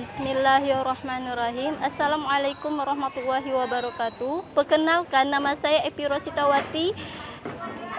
Bismillahirrahmanirrahim. Assalamualaikum warahmatullahi wabarakatuh. Perkenalkan, nama saya Epi Rositawati,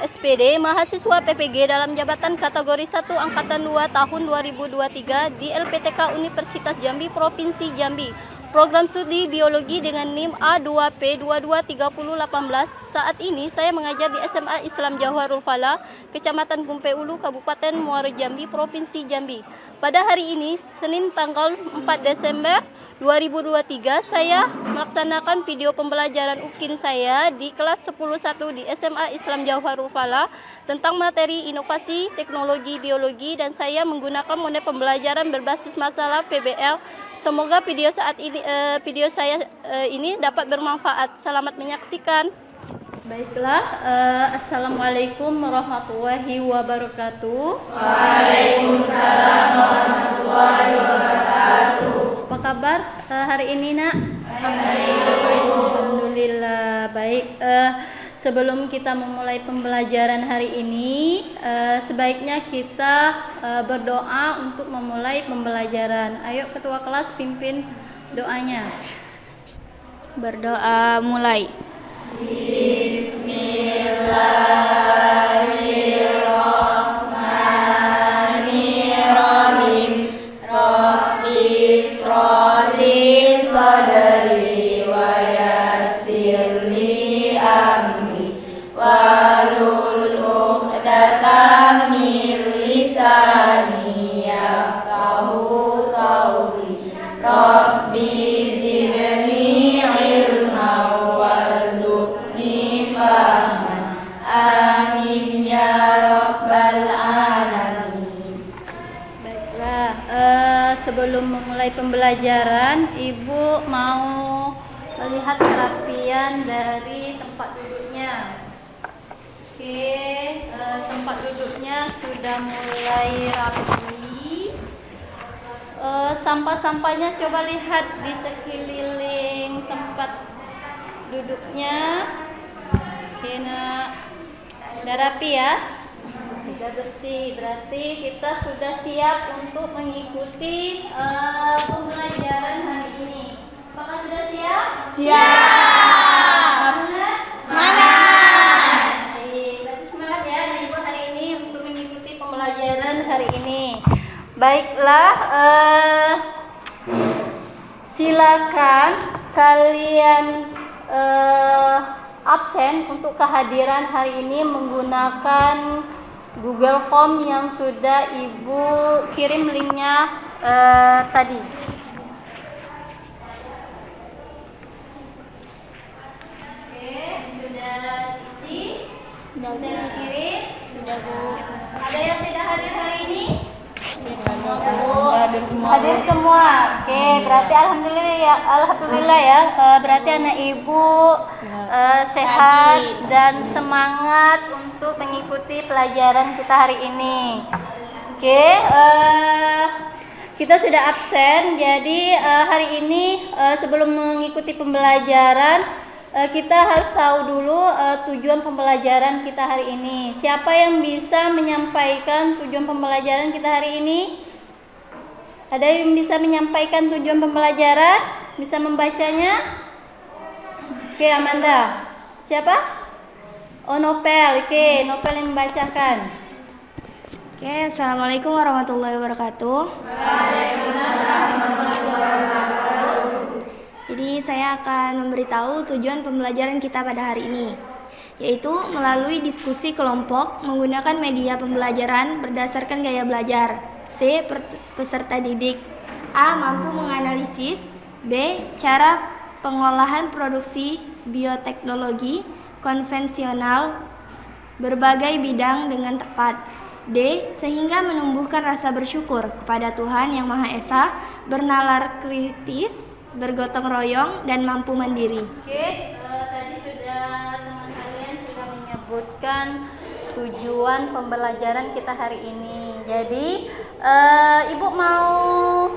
SPD, mahasiswa PPG dalam jabatan kategori 1 Angkatan 2 tahun 2023 di LPTK Universitas Jambi, Provinsi Jambi. Program studi biologi dengan NIM A2P223018. Saat ini saya mengajar di SMA Islam Jauharul Falah, Kecamatan Gumpe Ulu, Kabupaten Muara Jambi, Provinsi Jambi. Pada hari ini, Senin tanggal 4 Desember 2023, saya melaksanakan video pembelajaran UKIN saya di kelas 10.1 di SMA Islam Jauharul Falah tentang materi inovasi teknologi biologi, dan saya menggunakan model pembelajaran berbasis masalah PBL. Semoga video saya ini dapat bermanfaat. Selamat menyaksikan. Baiklah, Assalamualaikum warahmatullahi wabarakatuh. Waalaikumsalam warahmatullahi wabarakatuh. Apa kabar hari ini, Nak? Alhamdulillah. Baik, sebelum kita memulai pembelajaran hari ini, sebaiknya kita berdoa untuk memulai pembelajaran. Ayo ketua kelas pimpin doanya. Berdoa mulai. Bismillahirrahmanirrahim. Rabbi shrahli sadri wa yassirli amri wahlul 'uqdatam min lisani yafqahu qawli. Rabbi zidni ilma warzuqni fahma. Amin ya rabbal alamin. Baiklah, sebelum memulai pembelajaran, Ibu mau melihat kerapian dari tempat duduknya. Oke, tempat duduknya sudah mulai rapi. Sampah-sampahnya coba lihat di sekeliling tempat duduknya. Oke, Nak. Sudah rapi ya? Sudah bersih. Berarti kita sudah siap untuk mengikuti pembelajaran hari ini. Apakah sudah siap? Siap. Semangat? Baik, berarti semangat ya Ibu hari ini untuk mengikuti pembelajaran hari ini. Baiklah, silakan kalian absen untuk kehadiran hari ini menggunakan Google Form yang sudah Ibu kirim linknya tadi. Oke, sudah diisi? Sudah dikirim? Sudah, Bu. Ada yang tidak hadir hari ini? Hadir semua. Hadir semua. Oke, berarti alhamdulillah ya. Berarti anak Ibu sehat dan semangat untuk mengikuti pelajaran kita hari ini. Oke, kita sudah absen. Jadi hari ini sebelum mengikuti pembelajaran, kita harus tahu dulu tujuan pembelajaran kita hari ini. Siapa yang bisa menyampaikan tujuan pembelajaran kita hari ini? Ada yang bisa menyampaikan tujuan pembelajaran? Bisa membacanya? Oke, Amanda. Siapa? Oh, Nopel. Oke, Nopel yang membacakan. Oke, Assalamualaikum warahmatullahi wabarakatuh. Waalaikumsalam warahmatullahi wabarakatuh. Jadi saya akan memberitahu tujuan pembelajaran kita pada hari ini, yaitu melalui diskusi kelompok menggunakan media pembelajaran berdasarkan gaya belajar. C. Peserta didik. A. Mampu menganalisis. B. Cara pengolahan produksi bioteknologi konvensional berbagai bidang dengan tepat. D. Sehingga menumbuhkan rasa bersyukur kepada Tuhan Yang Maha Esa, bernalar kritis, bergotong royong, dan mampu mandiri. Oke, tadi teman kalian sudah menyebutkan tujuan pembelajaran kita hari ini. Jadi, Ibu mau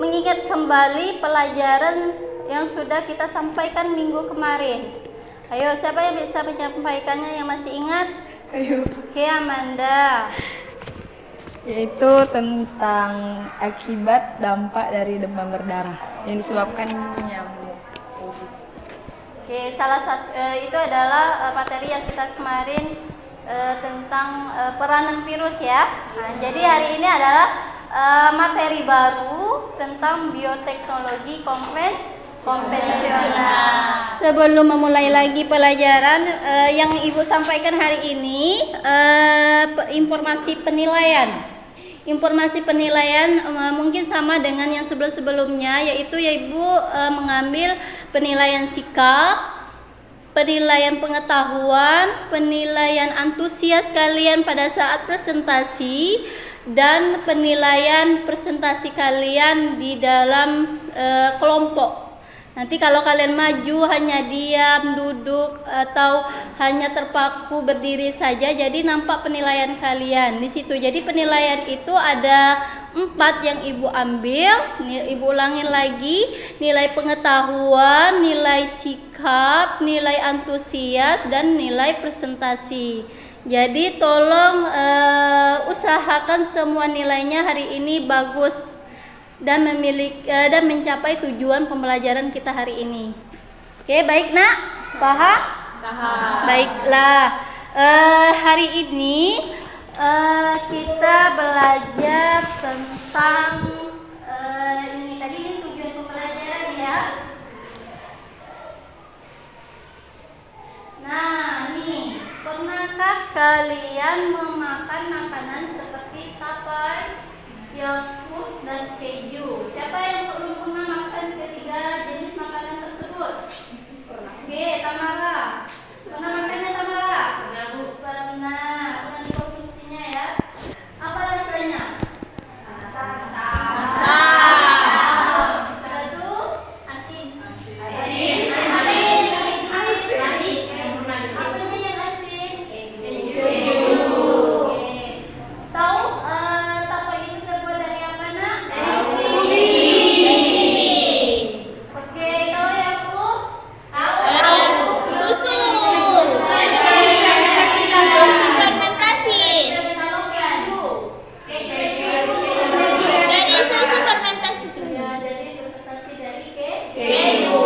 mengingat kembali pelajaran yang sudah kita sampaikan minggu kemarin. Ayo, siapa yang bisa menyampaikannya yang masih ingat? Ayo. Oke, Amanda. yaitu tentang akibat dampak dari demam berdarah yang disebabkan nyamuk Aedes. Oke, salah satu itu adalah materi yang kita kemarin tentang peranan virus ya. Nah, jadi hari ini adalah materi baru tentang bioteknologi konvensional. Sebelum memulai lagi pelajaran, yang Ibu sampaikan hari ini informasi penilaian. Informasi penilaian mungkin sama dengan yang sebelum-sebelumnya, yaitu Ibu mengambil penilaian sikap, penilaian pengetahuan, penilaian antusias kalian pada saat presentasi, dan penilaian presentasi kalian di dalam kelompok. Nanti kalau kalian maju hanya diam, duduk, atau hanya terpaku berdiri saja, jadi nampak penilaian kalian di situ. Jadi penilaian itu ada 4 yang Ibu ambil. Ibu ulangin lagi: nilai pengetahuan, nilai sikap, nilai antusias, dan nilai presentasi. Jadi tolong usahakan semua nilainya hari ini bagus dan dan mencapai tujuan pembelajaran kita hari ini. Oke, baik Nak? Paham? Paham. Baiklah. Hari ini kita belajar tentang ini tadi, ini tujuan pembelajaran ya. Nah, nih, pernahkah kalian memakan makanan seperti tapai, yogurt, dan keju? Siapa yang belum pernah makan ketiga jenis makanan tersebut? Pernah. Oke, Tamara. Pernah makannya Tamara? Pernah, Bu. Pernah dikonsumsinya ya. Apa rasanya? Satu, asin. Asin. Apanya yang asin? Keju. Oke. Tahu tapai itu terbuat dari apa, Nak? Dari oke, tahu ya, Bu? Susu fermentasi dari susu fermentasi Ya, dari fermentasi dari keju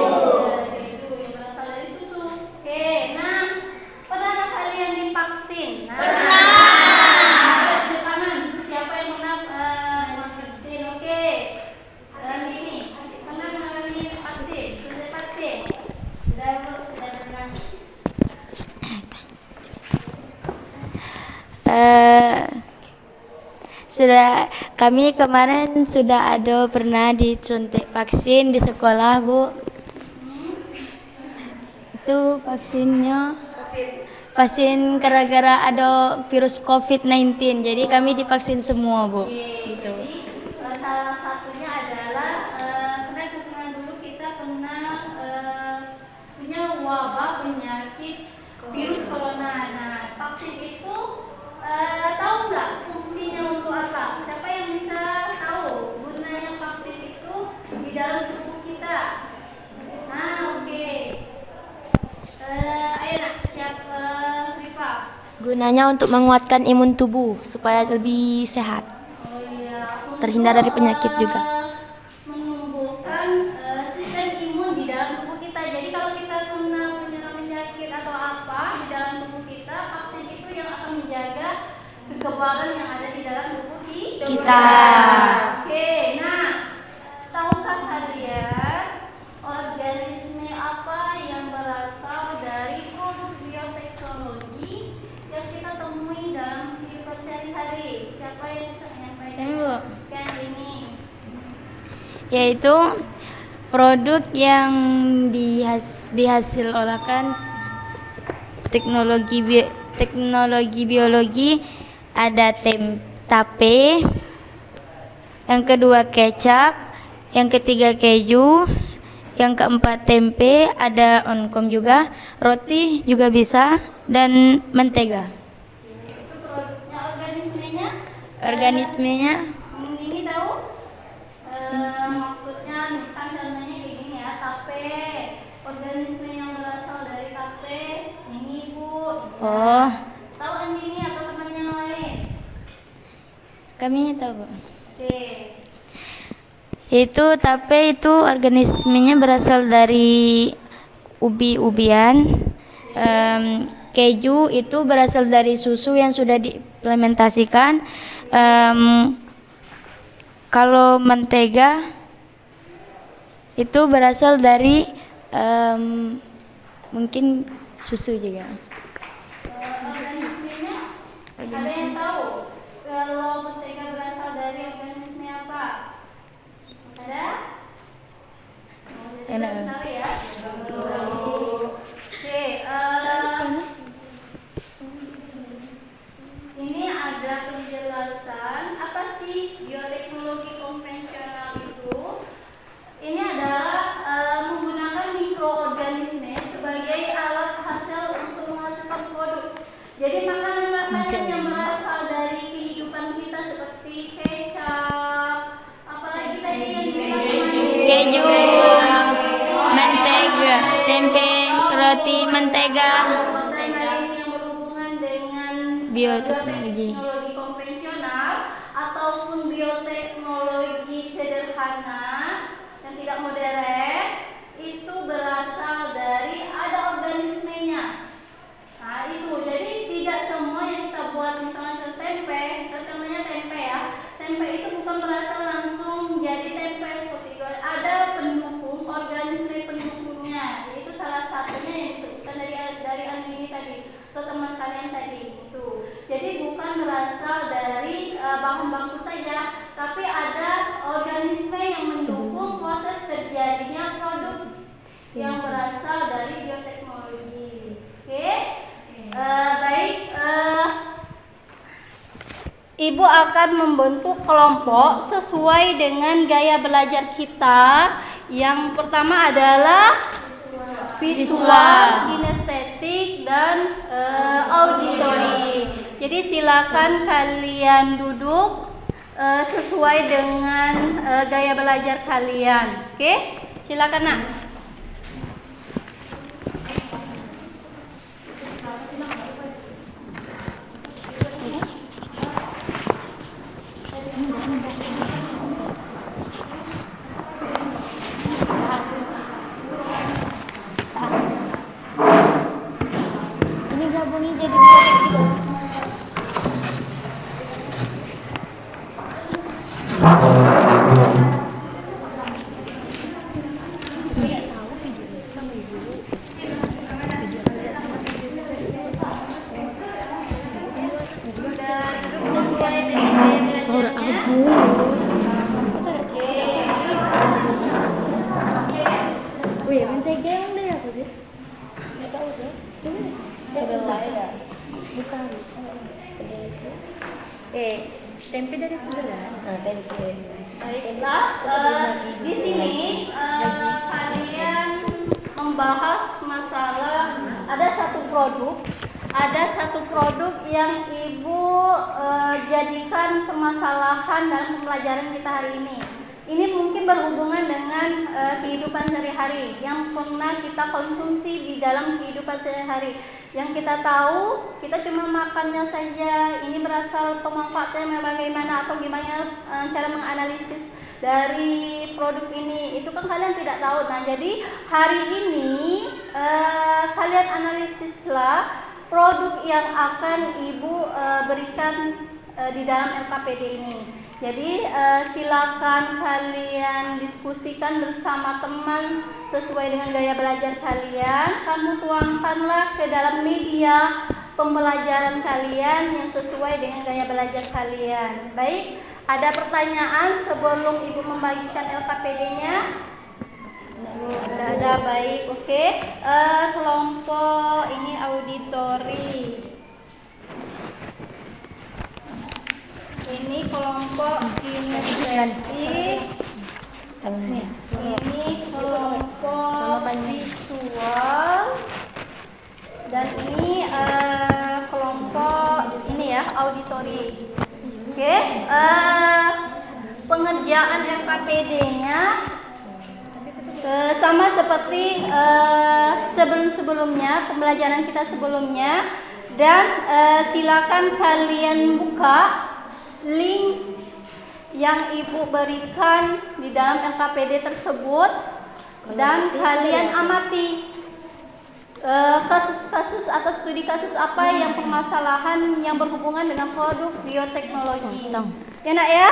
yang berasal dari susu. Oke, nah, pernah kalian divaksin? Nah, pernah. Di kanan, siapa yang pernah vaksin? Oke. Dan ini, pernah mengalami vaksin? Sudah vaksin? Sudah, Bu? Sudah pernah? Sudah, kami kemarin sudah ada pernah disuntik vaksin di sekolah, Bu. Itu vaksin gara-gara ada virus COVID-19. Jadi kami divaksin semua, Bu. Gitu. Jadi salah satunya adalah pernah dulu kita pernah punya wabah penyakit virus corona. Nah, vaksin itu tahu nggak fungsinya untuk apa? Siapa yang bisa tahu gunanya vaksin itu di dalam tubuh kita? Nah, oke. Ayo Nak, siap Rifa. gunanya untuk menguatkan imun tubuh supaya lebih sehat. Oh iya, Terhindar dari penyakit juga. Menumbuhkan sistem imun di dalam tubuh kita. Jadi kalau kita punya penyakit atau apa di dalam tubuh kita, vaksin itu yang akan menjaga kekebalan yang ada di dalam tubuh Kita. Oke, nah, tahukah kalian organisme apa yang berasal dari produk bioteknologi yang kita temui dalam kehidupan sehari-hari? Siapa yang bisa menyampaikan? Kami, Bu. Kan ini. Yaitu produk yang dihasil olehkan teknologi biologi. Ada tape, yang kedua kecap, yang ketiga keju, yang keempat tempe, ada oncom juga, roti juga bisa, dan mentega. Itu produknya, organismenya. Organismenya Ini tahu? Maksudnya misal contohnya kayak gini ya, tape. Organisme yang berasal dari tape ini, Bu. Oh, Tahu Andini atau teman yang lain? Kami tahu, Bu. Oke. Itu tape itu organismenya berasal dari ubi-ubian. Keju itu berasal dari susu yang sudah diimplementasikan. Kalau mentega itu berasal dari mungkin susu juga. Organismenya? Ada yang tahu? Kalau mentega berasal dari organisme apa? Ada? Enak. Tahu ya? Oke, ini ada penjelasan apa sih bioteknologi konvensional itu. Ini adalah menggunakan mikroorganisme sebagai alat hasil untuk menghasilkan produk. Jadi makanan-makanan yang berasal dari kehidupan kita seperti kecap, apalagi tadi yang Keju, mentega, tempe, roti, mentega. dan lain yang berhubungan dengan Bioteknologi. bioteknologi konvensional ataupun bioteknologi sederhana yang tidak modern itu berasal dari ada organismenya. Nah itu jadi tidak semua yang kita buat misalnya tempe, contohnya tempe ya, tempe itu bukan berasal langsung jadi tempe seperti itu. Ada pendukung organisme pendukungnya, yaitu salah satunya yang disebutkan dari Andini tadi atau teman kalian tadi itu. Jadi bukan berasal dari bahan baku saja, tapi ada organisme yang mendukung proses terjadinya produk yang berasal dari bioteknologi. Oke, baik. Ibu akan membentuk kelompok sesuai dengan gaya belajar kita. Yang pertama adalah visual, kinestetik, dan auditory. Jadi silakan kalian duduk sesuai dengan gaya belajar kalian. Oke, silakan nak. Ini gabungnya jadi dua. Wih, mentega yang dari apa sih? Nggak tahu sih. Coba. Kedelai ya? Bukan. Kedelai itu. Tempe dari kedelai. Nah, tempe. Baiklah, di sini kalian membahas masalah ada satu produk yang ibu jadikan permasalahan dalam pembelajaran kita hari ini. Ini mungkin berhubungan dengan kehidupan sehari-hari yang pernah kita konsumsi di dalam kehidupan sehari-hari. Yang kita tahu, kita cuma makannya saja. Ini berasal pemanfaatannya bagaimana atau gimana cara menganalisis dari produk ini. Itu kan kalian tidak tahu. Nah, jadi hari ini kalian analisislah produk yang akan ibu berikan di dalam LKPD ini. Jadi silakan kalian diskusikan bersama teman sesuai dengan gaya belajar kalian. Kamu tuangkanlah ke dalam media pembelajaran kalian yang sesuai dengan gaya belajar kalian. Baik, ada pertanyaan sebelum ibu membagikan LKPD-nya? Tidak ada, baik. Oke, kelompok ini auditori. Ini kelompok kinestetik. Ini kelompok visual. Dan ini kelompok ini ya, auditori. Oke, pengerjaan RKPD-nya sama seperti sebelum-sebelumnya, pembelajaran kita sebelumnya. Dan silakan kalian buka link yang Ibu berikan di dalam LKPD tersebut dan kalian amati kasus-kasus atau studi kasus apa yang permasalahan yang berhubungan dengan produk bioteknologi. Ya nak ya?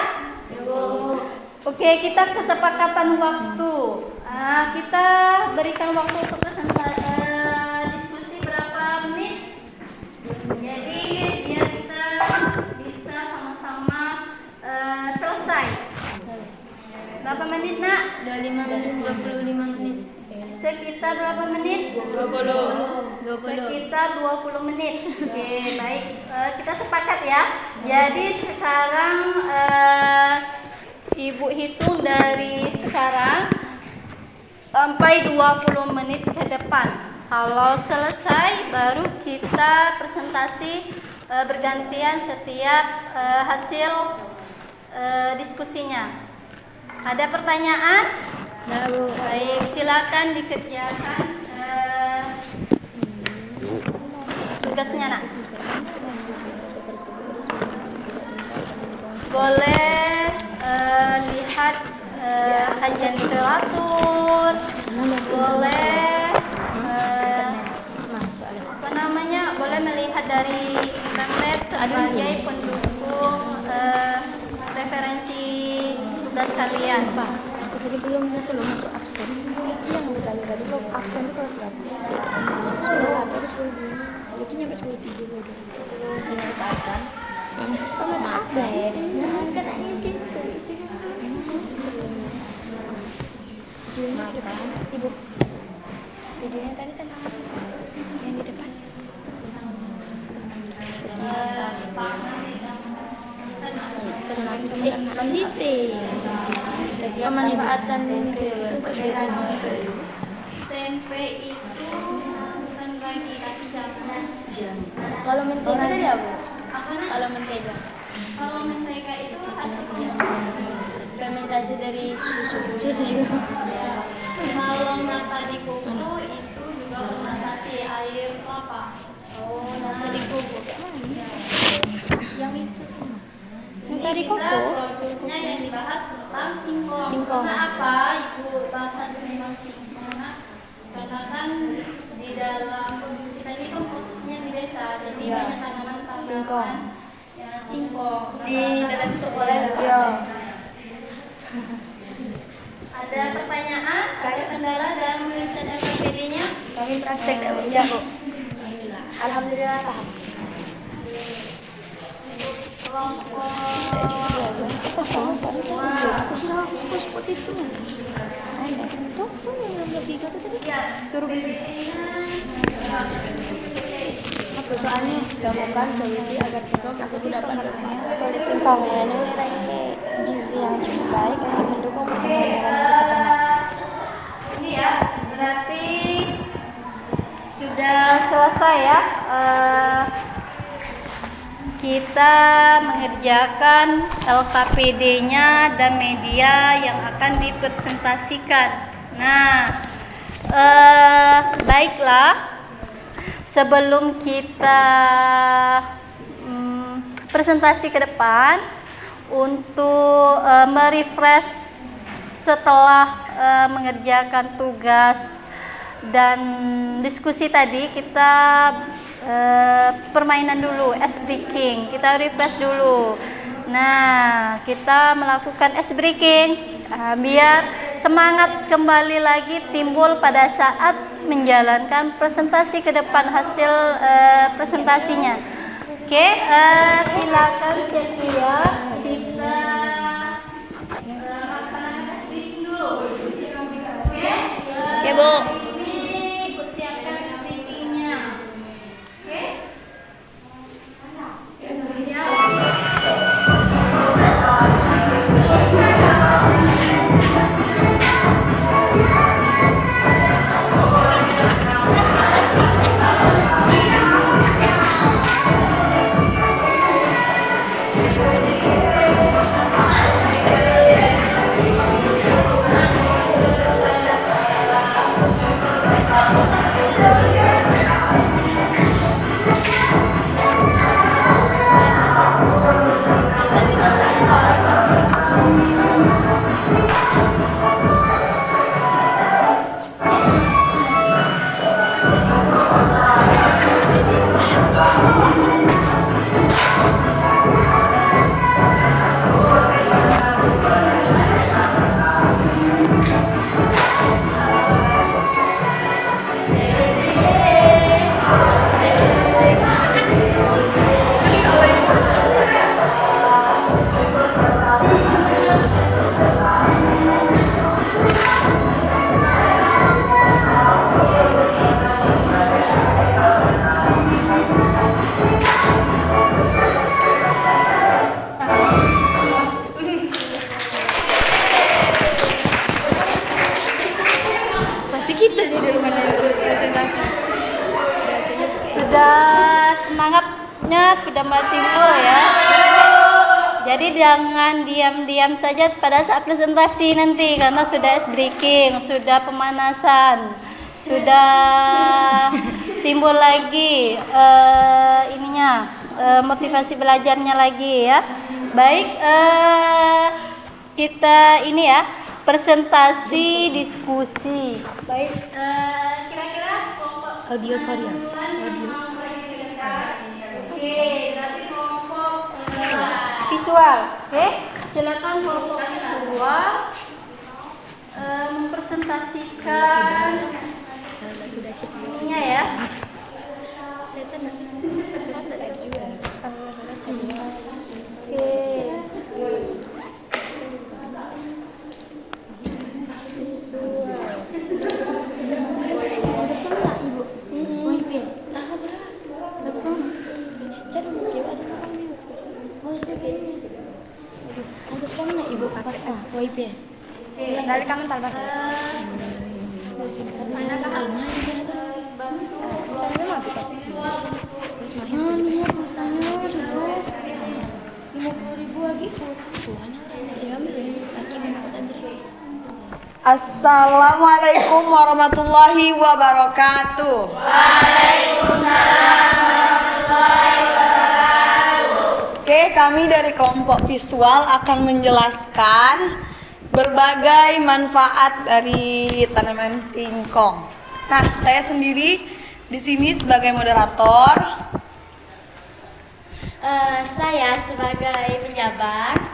Oke, kita kesepakatan waktu. Kita berikan waktu untuk diskusi berapa menit? Jadi biar kita bisa sama-sama selesai. Berapa menit nak? 25 menit, 25 menit. Sekitar berapa menit? 20. Sekitar 20 menit. Oke, baik. Kita sepakat ya. Jadi sekarang Ibu hitung dari sekarang sampai 20 menit ke depan. Kalau selesai baru kita presentasi bergantian setiap hasil diskusinya. Ada pertanyaan? Baik, silakan dikerjakan tugasnya nak. Boleh lihat kajian literatur, boleh boleh melihat dari internet sebagai pendukung referensi tugas kalian. Aku tadi belum masuk absen. Itu yang aku tanya tadi, kalau absen itu kelas berapa? 10:01 atau 10:02? Itu nyampe 10:03 udah. 10 sini kan. Kalau ada sih, kan ngisi itu Ibu. Videonya tadi tentang apa? Yang di depan. Setiap pemanfaatan Tempe itu bukan ragi tapi jamu. Kalau mentega tadi apa? Apa nak? Kalau mentega Kalau mentega itu hasilnya fermentasi dari susu juga. kalau nata di kuku itu juga fermentasi air kelapa. Oh, nata di kuku kayak mana? Yang itu semua. Nata di kuku produknya yang dibahas tentang singkong. Singkong. Kenapa Ibu bahas tentang singkong? Karena kan di dalam kita ini kan posisinya di desa, jadi banyak tanaman-tanaman Singkong. singkong di dalam sekolah. Ya. Ada pertanyaan? Ada kendala dalam menulisan LKPD-nya? Kami praktek tidak, Bu. Alhamdulillah paham. Seperti itu. Tuh yang lebih itu tadi. Suruh beli. Aku soalnya gampangkan solusi agar singkong bisa dapat kulit singkong ini nilai gizi yang cukup baik untuk mendukung pertumbuhan hewan di peternak. Ini ya, berarti sudah selesai ya. Kita mengerjakan LKPD-nya dan media yang akan dipresentasikan. Nah, baiklah. Sebelum kita presentasi ke depan, untuk merefresh setelah mengerjakan tugas dan diskusi tadi, kita permainan dulu, ice breaking. Kita refresh dulu. Nah, kita melakukan ice breaking biar semangat kembali lagi timbul pada saat menjalankan presentasi ke depan hasil presentasinya. Oke, silakan sedia kita laksanakan ice breaking dulu. Oke, Bu. ini siapkan ice breaking-nya. Oke. semangatnya sudah mulai timbul ya. Jadi jangan diam-diam saja pada saat presentasi nanti, karena sudah ice breaking, sudah pemanasan, sudah timbul lagi motivasi belajarnya lagi ya. Baik, kita ini ya presentasi diskusi. Baik, kira-kira kelompok Auditorium. Oke, nanti kelompok visual. Oke, silakan kelompok visual mempresentasikan ininya ya. WIP. Dari kamu talbas ya. Mana tuh salma aja tuh. Misalnya mau aplikasi. Terus makin lihat masanya sudah 50.000 lagi. Tuhannya orang dari sini. Lagi minta saja. Assalamualaikum warahmatullahi wabarakatuh. Oke, kami dari kelompok visual akan menjelaskan berbagai manfaat dari tanaman singkong. Nah, saya sendiri di sini sebagai moderator. Saya sebagai penjabat,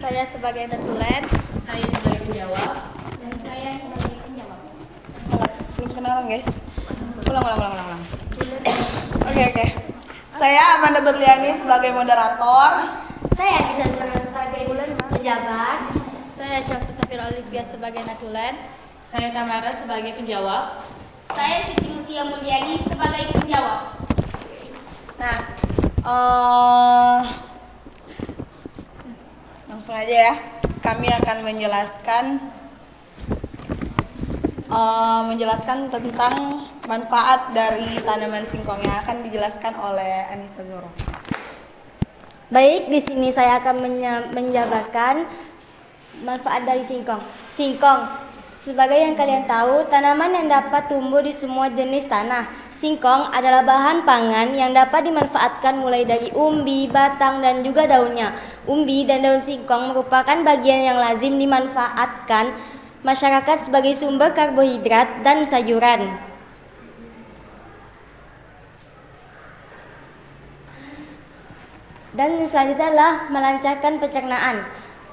Saya sebagai netulen, saya sebagai penjawab. dan saya sebagai penjawab. Belum kenalan, guys. Ulang. Oke. Saya Amanda Berliani sebagai moderator. Saya bisa sebagai penjabat. Saya Chelsea Safira Olivia sebagai netulen. Saya Tamara sebagai penjawab. Saya Siti Mutia Mulyani sebagai penjawab. Nah, langsung aja ya. Kami akan menjelaskan tentang manfaat dari tanaman singkong yang akan dijelaskan oleh Anissa Zoro. Baik, di sini saya akan menjabarkan manfaat dari singkong. Singkong, sebagai yang kalian tahu, tanaman yang dapat tumbuh di semua jenis tanah. Singkong adalah bahan pangan yang dapat dimanfaatkan mulai dari umbi, batang, dan juga daunnya. Umbi dan daun singkong merupakan bagian yang lazim dimanfaatkan masyarakat sebagai sumber karbohidrat dan sayuran. Dan selanjutnya adalah melancarkan pencernaan.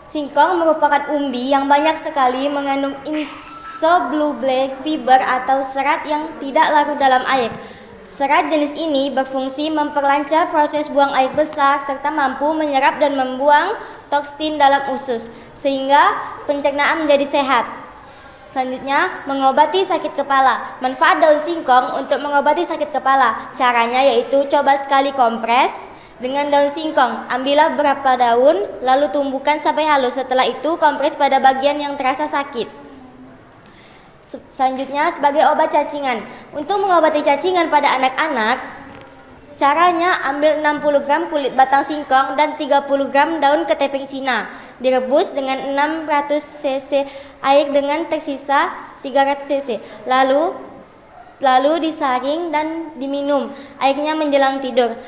Singkong merupakan umbi yang banyak sekali mengandung insoluble fiber atau serat yang tidak larut dalam air. Serat jenis ini berfungsi memperlancar proses buang air besar serta mampu menyerap dan membuang toksin dalam usus sehingga pencernaan menjadi sehat. Selanjutnya, mengobati sakit kepala. Manfaat daun singkong untuk mengobati sakit kepala. Caranya yaitu coba sekali kompres dengan daun singkong. Ambillah beberapa daun, lalu tumbuhkan sampai halus. Setelah itu, kompres pada bagian yang terasa sakit. Selanjutnya, sebagai obat cacingan. Untuk mengobati cacingan pada anak-anak, caranya ambil 60 gram kulit batang singkong dan 30 gram daun ketepeng Cina. Direbus dengan 600 cc air dengan tersisa 300 cc. Lalu disaring dan diminum. Airnya menjelang tidur.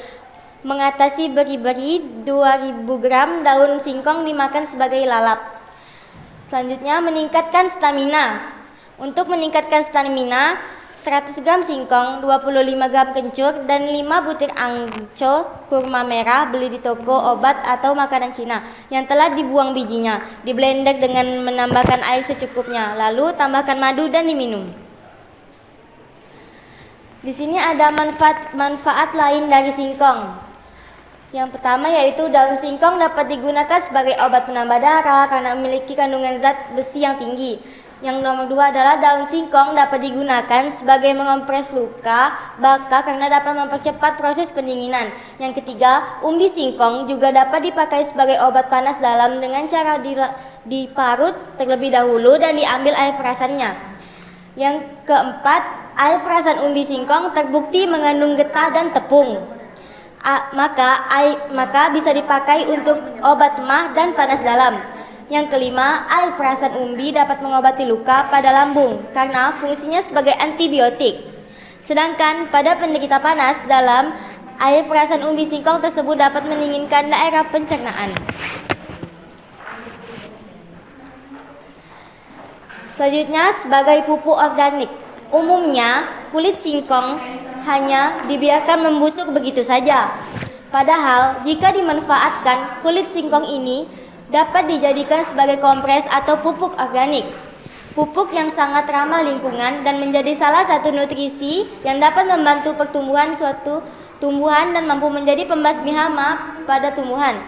Mengatasi beri-beri, 2000 gram daun singkong dimakan sebagai lalap. Selanjutnya, meningkatkan stamina. Untuk meningkatkan stamina, 100 gram singkong, 25 gram kencur, dan 5 butir angco kurma merah beli di toko obat atau makanan Cina yang telah dibuang bijinya. Di blender dengan menambahkan air secukupnya, lalu tambahkan madu dan diminum. Di sini ada manfaat lain dari singkong. Yang pertama yaitu daun singkong dapat digunakan sebagai obat penambah darah karena memiliki kandungan zat besi yang tinggi. Yang nomor 2 adalah daun singkong dapat digunakan sebagai mengompres luka bakar karena dapat mempercepat proses pendinginan. Yang ketiga, umbi singkong juga dapat dipakai sebagai obat panas dalam dengan cara diparut terlebih dahulu dan diambil air perasannya. Yang keempat, air perasan umbi singkong terbukti mengandung getah dan tepung. maka bisa dipakai untuk obat mah dan panas dalam. Yang kelima, air perasan umbi dapat mengobati luka pada lambung karena fungsinya sebagai antibiotik. Sedangkan pada penderita panas dalam, air perasan umbi singkong tersebut dapat mendinginkan daerah pencernaan. Selanjutnya, sebagai pupuk organik. Umumnya, kulit singkong hanya dibiarkan membusuk begitu saja. Padahal, jika dimanfaatkan, kulit singkong ini dapat dijadikan sebagai kompres atau pupuk organik. Pupuk yang sangat ramah lingkungan dan menjadi salah satu nutrisi yang dapat membantu pertumbuhan suatu tumbuhan dan mampu menjadi pembasmi hama pada tumbuhan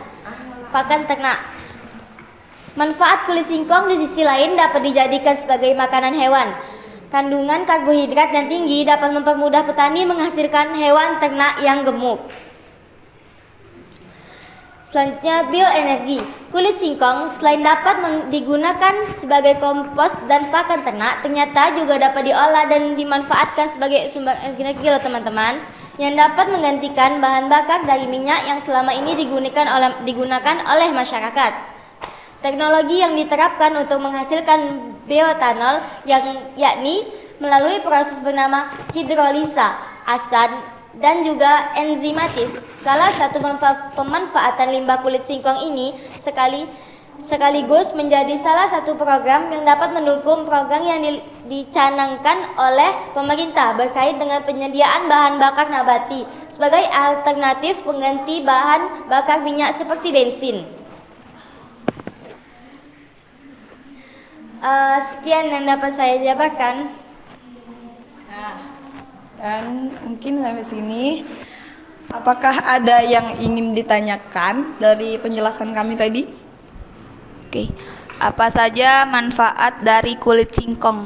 pakan ternak. Manfaat kulit singkong di sisi lain dapat dijadikan sebagai makanan hewan. Kandungan karbohidrat yang tinggi dapat mempermudah petani menghasilkan hewan ternak yang gemuk. Selanjutnya, bioenergi. Kulit singkong selain dapat digunakan sebagai kompos dan pakan ternak, ternyata juga dapat diolah dan dimanfaatkan sebagai sumber energi loh teman-teman, yang dapat menggantikan bahan bakar dari minyak yang selama ini digunakan oleh masyarakat. Teknologi yang diterapkan untuk menghasilkan bioetanol yakni melalui proses bernama hidrolisa, asam, dan juga enzimatis. Salah satu pemanfaatan limbah kulit singkong ini sekaligus menjadi salah satu program yang dapat mendukung program yang dicanangkan oleh pemerintah berkait dengan penyediaan bahan bakar nabati sebagai alternatif pengganti bahan bakar minyak seperti bensin. Sekian yang dapat saya jabarkan. Dan mungkin sampai sini, apakah ada yang ingin ditanyakan dari penjelasan kami tadi? Oke, apa saja manfaat dari kulit singkong?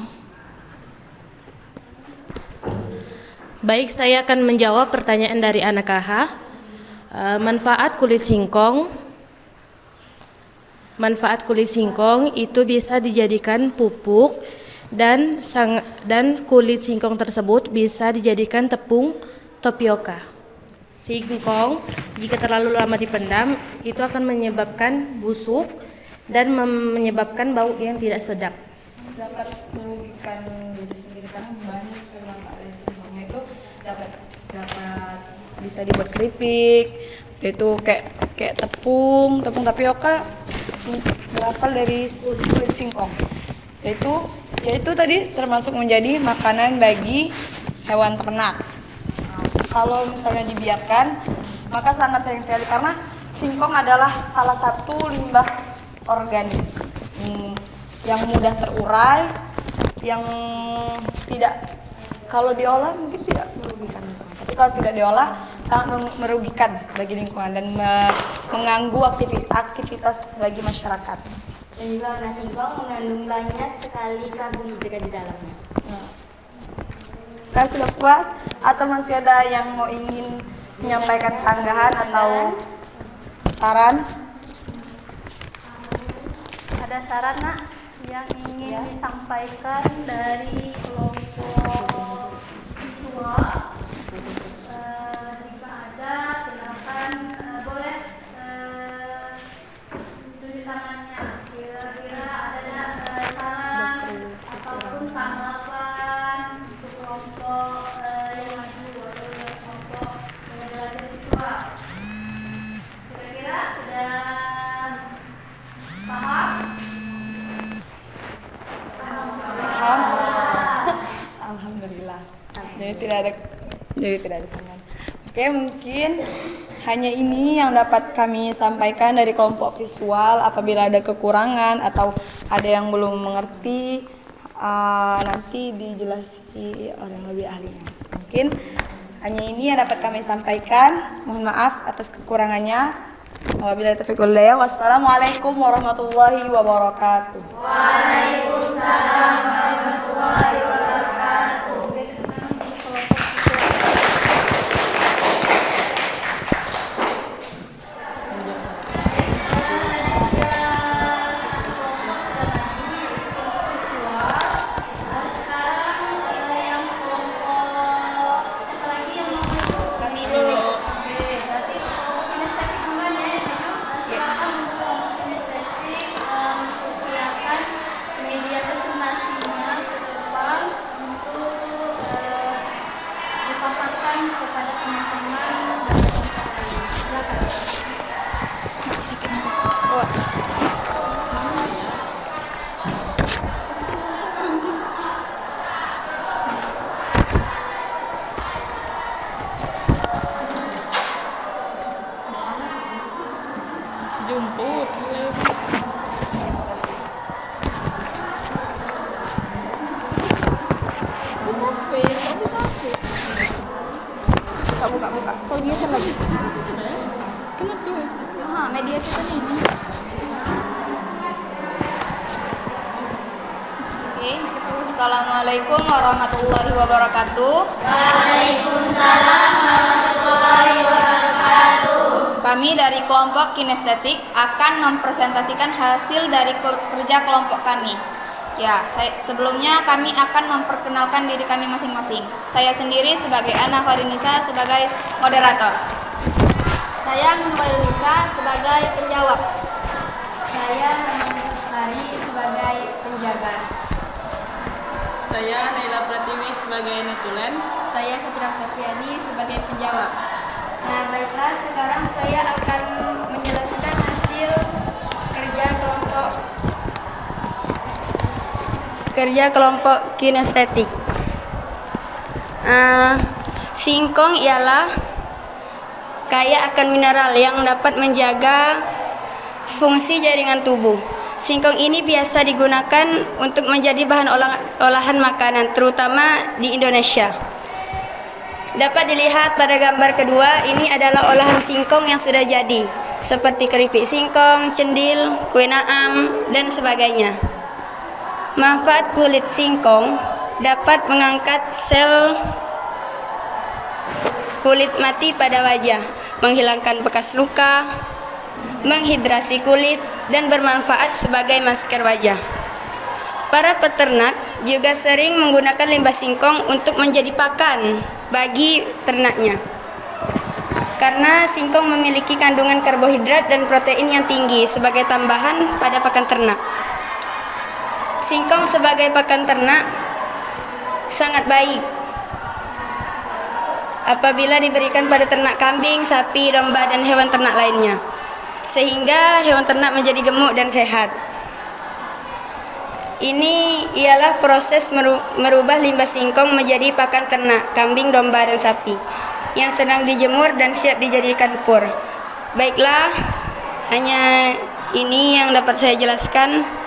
Baik, saya akan menjawab pertanyaan dari anak KH. Manfaat kulit singkong itu bisa dijadikan pupuk dan kulit singkong tersebut bisa dijadikan tepung tapioka. Singkong jika terlalu lama dipendam itu akan menyebabkan busuk dan menyebabkan bau yang tidak sedap. Dapat merugikan diri sendiri karena banyak sekali manfaat dari singkongnya. Itu dapat bisa dibuat keripik, itu kayak tepung tapioka berasal dari kulit singkong. Yaitu tadi termasuk menjadi makanan bagi hewan ternak. Kalau misalnya dibiarkan, maka sangat sayang sekali karena singkong adalah salah satu limbah organik yang mudah terurai, yang tidak, kalau diolah mungkin tidak merugikan, tapi kalau tidak diolah sangat merugikan bagi lingkungan dan mengganggu aktivitas bagi masyarakat. Dan juga karena singkong mengandung banyak sekali karbohidrat di dalamnya. Kalian sudah puas atau masih ada yang mau ingin menyampaikan sanggahan atau saran? Ada saran nak yang ingin disampaikan dari kelompok siswa? Jika ada, silakan boleh tunjuk tangannya. Kira-kira ada saran ataupun tanggapan untuk kelompok yang maju atau kelompok belajar siswa? Kira-kira sudah paham? Alhamdulillah. Jadi tidak ada saran. Oke, mungkin hanya ini yang dapat kami sampaikan dari kelompok visual. Apabila ada kekurangan atau ada yang belum mengerti, nanti dijelasi oleh yang lebih ahlinya. Mungkin hanya ini yang dapat kami sampaikan. Mohon maaf atas kekurangannya. Wabillahi taufiq wal hidayah. Wassalamualaikum warahmatullahi wabarakatuh. Waalaikumsalam warahmatullahi wabarakatuh. Sekarang yang kelompok siapa lagi yang mau masuk? Kami dulu. Oke, buka. Kau biasa lagi. Kena tuh. Media kita nih. Oke. Assalamualaikum warahmatullahi wabarakatuh. Kami dari kelompok kinestetik akan mempresentasikan hasil dari kerja kelompok kami. Ya, sebelumnya kami akan memperkenalkan diri kami masing-masing. Saya sendiri sebagai Ana Farinisa sebagai moderator. Saya Nur Farinisa sebagai penjawab. Saya Rahman Lestari sebagai penjaga. Saya Naila Pratiwi sebagai netulen. Saya Satria Oktaviani sebagai penjawab. Nah, baiklah, sekarang saya akan menjelaskan hasil kerja kelompok kinestetik. Singkong ialah kaya akan mineral yang dapat menjaga fungsi jaringan tubuh. Singkong ini biasa digunakan untuk menjadi bahan olahan makanan, terutama di Indonesia. Dapat dilihat pada gambar kedua, ini adalah olahan singkong yang sudah jadi, seperti keripik singkong, cendil, kue naam, dan sebagainya. Manfaat kulit singkong dapat mengangkat sel kulit mati pada wajah, menghilangkan bekas luka, menghidrasi kulit, dan bermanfaat sebagai masker wajah. Para peternak juga sering menggunakan limbah singkong untuk menjadi pakan bagi ternaknya. Karena singkong memiliki kandungan karbohidrat dan protein yang tinggi sebagai tambahan pada pakan ternak. Singkong sebagai pakan ternak sangat baik apabila diberikan pada ternak kambing, sapi, domba, dan hewan ternak lainnya, sehingga hewan ternak menjadi gemuk dan sehat. Ini ialah proses merubah limbah singkong menjadi pakan ternak, kambing, domba, dan sapi yang sedang dijemur dan siap dijadikan pur. Baiklah, hanya ini yang dapat saya jelaskan.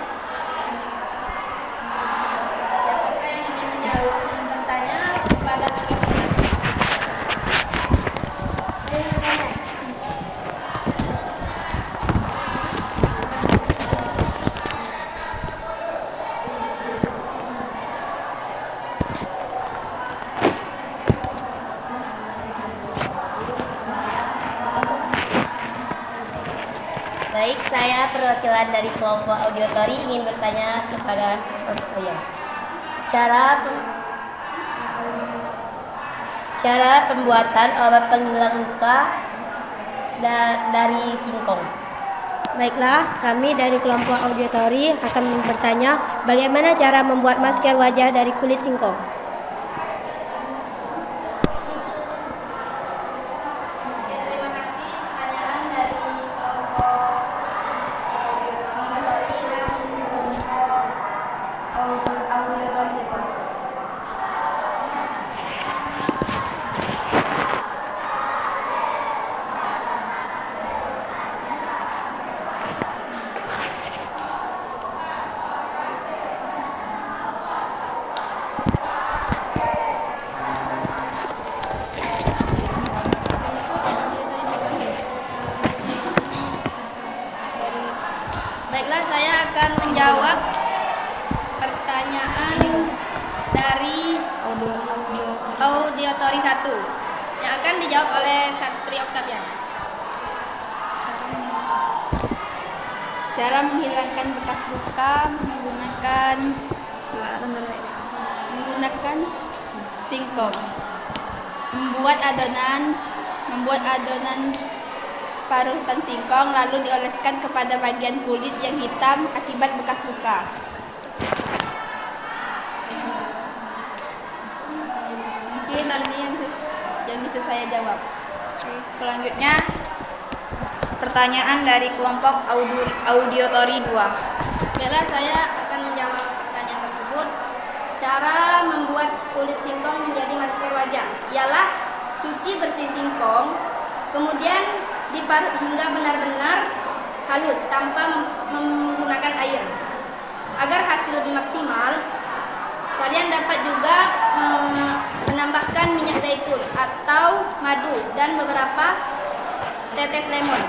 Baik, saya perwakilan dari kelompok auditori ingin bertanya kepada kelompok kalian. Cara pembuatan obat penghilang luka dari singkong. Baiklah, kami dari kelompok auditori akan bertanya bagaimana cara membuat masker wajah dari kulit singkong. Terima kasih pertanyaan dari kelompok auditori dan kelompok auditori. Baiklah, saya akan menjawab pertanyaan dari auditori 1 yang akan dijawab oleh Satria Oktaviani. Cara menghilangkan bekas luka menggunakan singkong. Membuat adonan parutan singkong lalu dioleskan kepada bagian kulit yang hitam akibat bekas luka. Mungkin ini yang bisa saya jawab. Oke, selanjutnya pertanyaan dari kelompok auditori 2. Baiklah, saya akan menjawab pertanyaan tersebut. Cara membuat kulit singkong menjadi masker wajah ialah cuci bersih singkong, kemudian diparut hingga benar-benar halus tanpa menggunakan air. Agar hasil lebih maksimal, kalian dapat juga menambahkan minyak zaitun atau madu dan beberapa tetes lemon.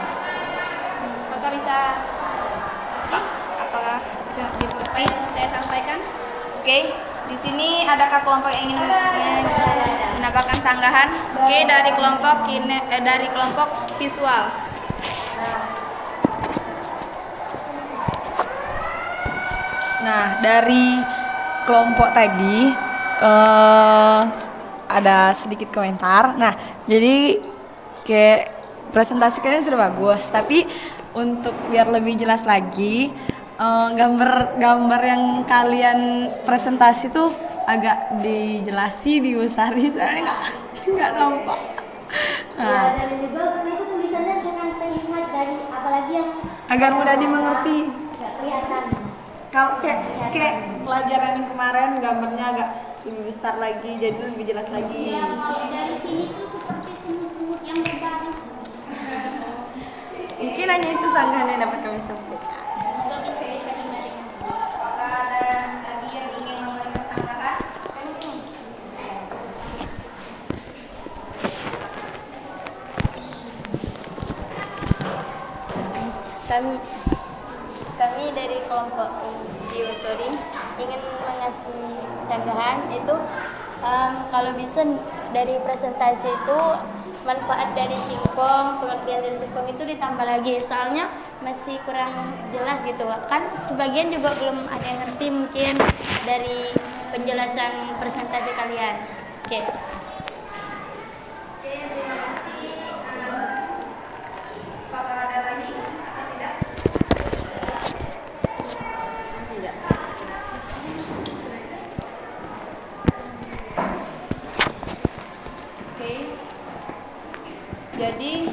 Apakah bisa apakah bisa saya sampaikan? Oke, di sini adakah kelompok yang ingin menambahkan sanggahan? Oke, dari kelompok visual. Nah, dari kelompok tadi ada sedikit komentar. Nah, jadi kayak presentasi kalian sudah bagus, tapi untuk biar lebih jelas lagi, gambar yang kalian presentasi tuh agak dijelasi, diusari, saya nggak nampak. Nah, Dan juga karena itu tulisannya jangan terlihat dari apalagi yang agar mudah dimengerti. nggak kelihatan. Kalau kayak pelajaran yang kemarin gambarnya agak lebih besar lagi, jadi lebih jelas lagi. Dari sini tuh seperti semut-semut yang berbaris. Mungkin hanya itu sanggahan yang dapat kami sampaikan. Apakah ada lagi yang ingin memberikan sanggahan? Kami dari kelompok Diotori ingin mengasih sanggahan itu kalau bisa dari presentasi itu manfaat dari singkong, pengertian dari singkong itu ditambah lagi, soalnya masih kurang jelas gitu kan, sebagian juga belum ada yang ngerti mungkin dari penjelasan presentasi kalian. Oke. Terima kasih. Apakah ada lagi atau tidak? Oke. Jadi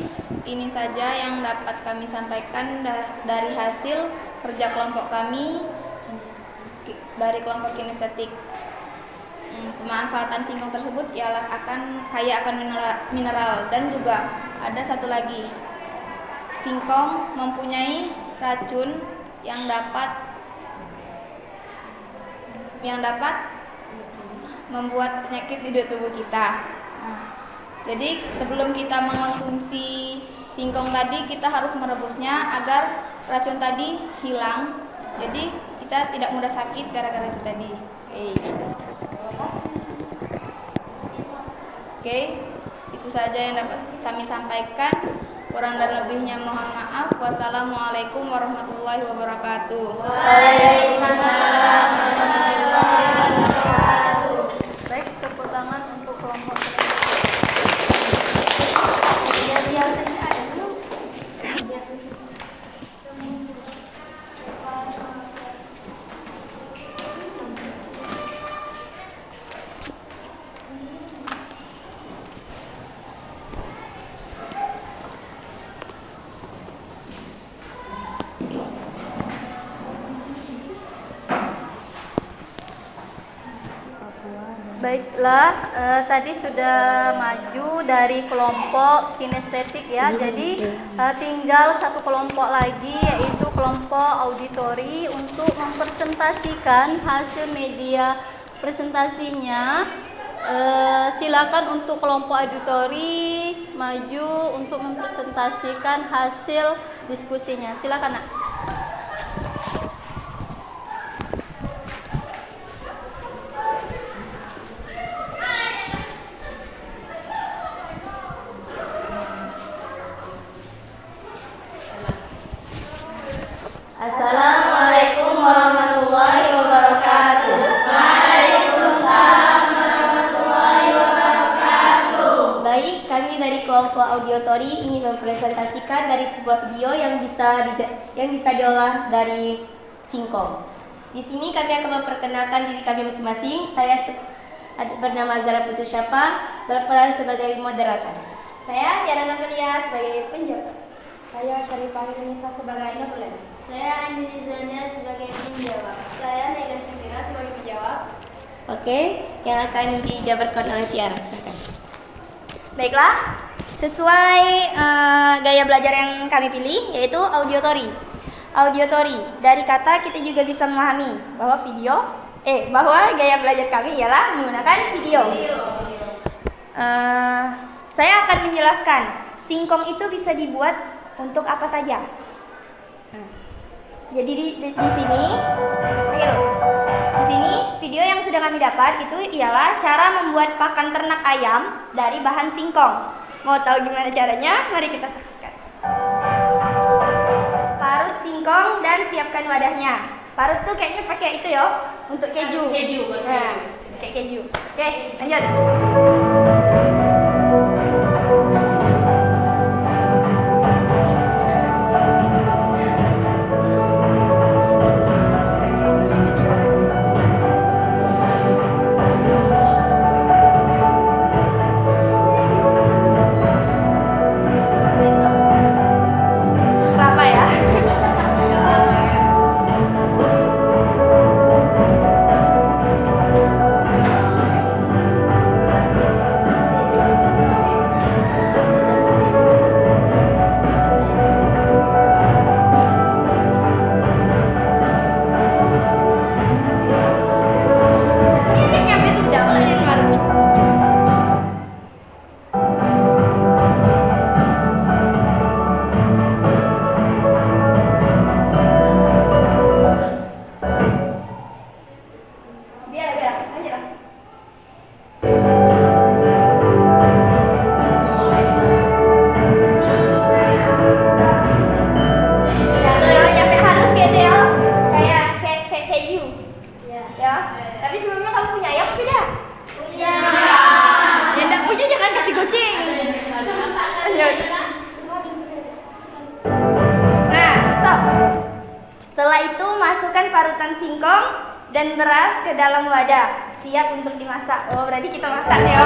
ini saja yang dapat kami sampaikan dari hasil kerja kelompok kami dari kelompok kinestetik. Pemanfaatan singkong tersebut ialah kaya akan mineral dan juga ada satu lagi, singkong mempunyai racun yang dapat membuat penyakit di tubuh kita. Jadi sebelum kita mengonsumsi singkong tadi, kita harus merebusnya agar racun tadi hilang. Jadi kita tidak mudah sakit gara-gara itu tadi. Oke, itu saja yang dapat kami sampaikan. Kurang dan lebihnya mohon maaf. Wassalamualaikum warahmatullahi wabarakatuh. Waalaikumsalam warahmatullahi wabarakatuh. Baik, tepuk tangan untuk kelompok Baiklah, tadi sudah maju dari kelompok kinestetik ya. Jadi tinggal satu kelompok lagi, yaitu kelompok auditori untuk mempresentasikan hasil media presentasinya. Silakan untuk kelompok auditori maju untuk mempresentasikan hasil diskusinya. Silakan, Nak. Assalamualaikum warahmatullahi wabarakatuh. Waalaikumsalam warahmatullahi wabarakatuh. Baik, kami dari kelompok auditori ingin mempresentasikan dari sebuah video yang bisa diolah dari singkong. Di sini kami akan memperkenalkan diri kami masing-masing. Saya bernama Zara Putu Syapa, berperan sebagai moderator. Saya Tiara Novelia sebagai penjawab. Saya Syarifah Hirnisa sebagai notulen. Saya Andi Zania sebagai penjawab. Saya Naila Syafira sebagai penjawab. Oke, yang akan dijabarkan oleh Tiara, silakan. Baiklah, sesuai gaya belajar yang kami pilih, yaitu auditori. Auditori, dari kata kita juga bisa memahami bahwa video bahwa gaya belajar kami ialah menggunakan video. Saya akan menjelaskan singkong itu bisa dibuat untuk apa saja. Jadi di sini, oke loh. Di sini video yang sudah kami dapat itu ialah cara membuat pakan ternak ayam dari bahan singkong. Mau tahu gimana caranya? Mari kita saksikan. Parut singkong dan siapkan wadahnya. Parut tuh kayaknya pakai itu yo, untuk keju. Nah, kayak keju. Oke, lanjut. Kelapa ya. Ini nyampe sudah kalau ada luar. Biar, lanjut lah. Ya tuh ya, nyampe halus gitu ya, kayak keju. Ya. Tapi sebelumnya kamu punya ayam tidak? Punya. Ya enggak punya jangan kasih kucing. Lanjut. Nah, stop. Setelah itu masukkan parutan singkong dan beras ke dalam wadah, siap untuk dimasak. Oh, berarti kita masak ya.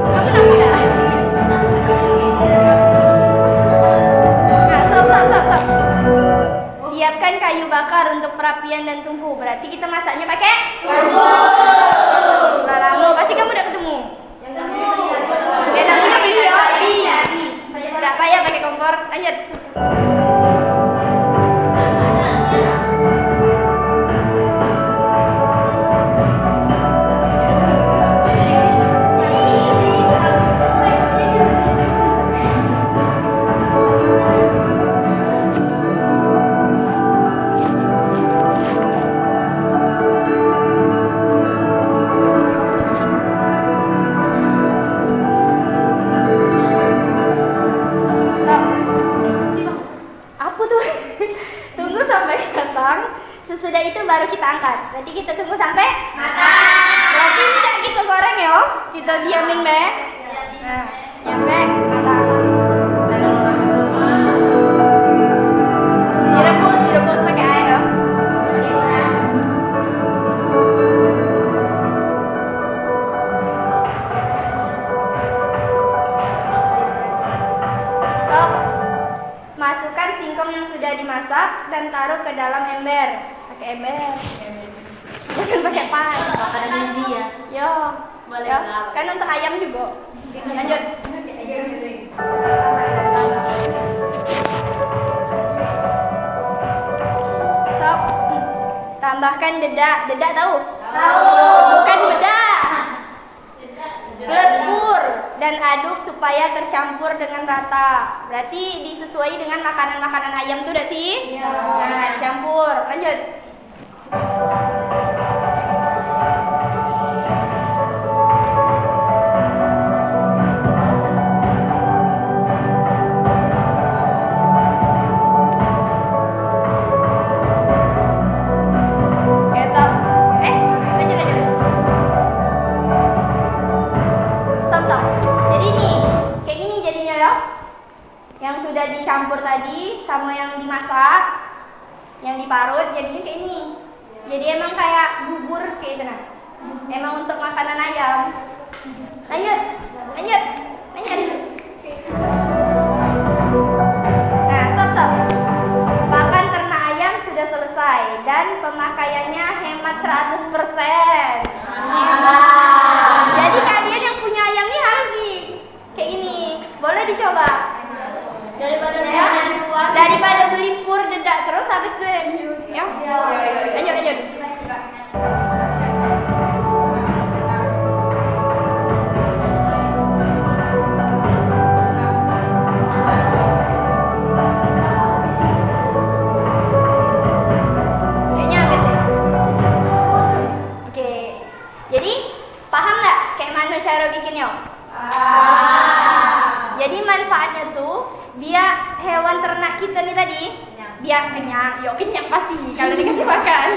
Kamu nampak enggak? Nah, stop. Siapkan kayu bakar untuk perapian dan tungku. Berarti kita masaknya pakai tungku. Lama pasti kamu udah ketemu. Ya, namanya beli ya, beli. Enggak payah pakai kompor. Lanjut. Stop. Apa tuh? Tunggu sampai matang. Sesudah itu baru kita angkat. Berarti kita tunggu sampai matang. Berarti tidak kita goreng ya. Kita diamin be. Nah, nyampe matang. Direbus pakai air ya. Stop. Masukkan singkong yang sudah dimasak dan taruh ke dalam ember. Pakai ember. Jangan pakai pan. Makanan gizi ya. Yo. Boleh Ya. nggak? Kan untuk ayam juga. Lanjut. Stop. Tambahkan dedak. Dedak tahu? Bukan bedak. Plus pur dan aduk supaya tercampur dengan rata. Berarti disesuai dengan makanan-makanan ayam tuh udah sih? Nah, dicampur. Lanjut. Oke, stop. Lanjut. Stop. Jadi nih, kayak gini jadinya ya. Yang sudah dicampur tadi sama yang dimasak, yang diparut jadinya kayak ini. Jadi emang kayak bubur kayak itu nah. Emang untuk makanan ayam. Lanjut. Nah, stop. Pakan ternak ayam sudah selesai dan pemakaiannya hemat 100%. Nah, jadi kalian yang punya ayam nih harus kayak gini. Boleh dicoba. Daripada beli pur dedak terus habis itu ya. Lanjut. Kayaknya habis ya. Oke. Jadi paham nggak kayak mana cara bikinnya? Jadi manfaatnya tuh dia hewan ternak kita nih tadi biar kenyang, kenyang pasti kalau dikasih makan.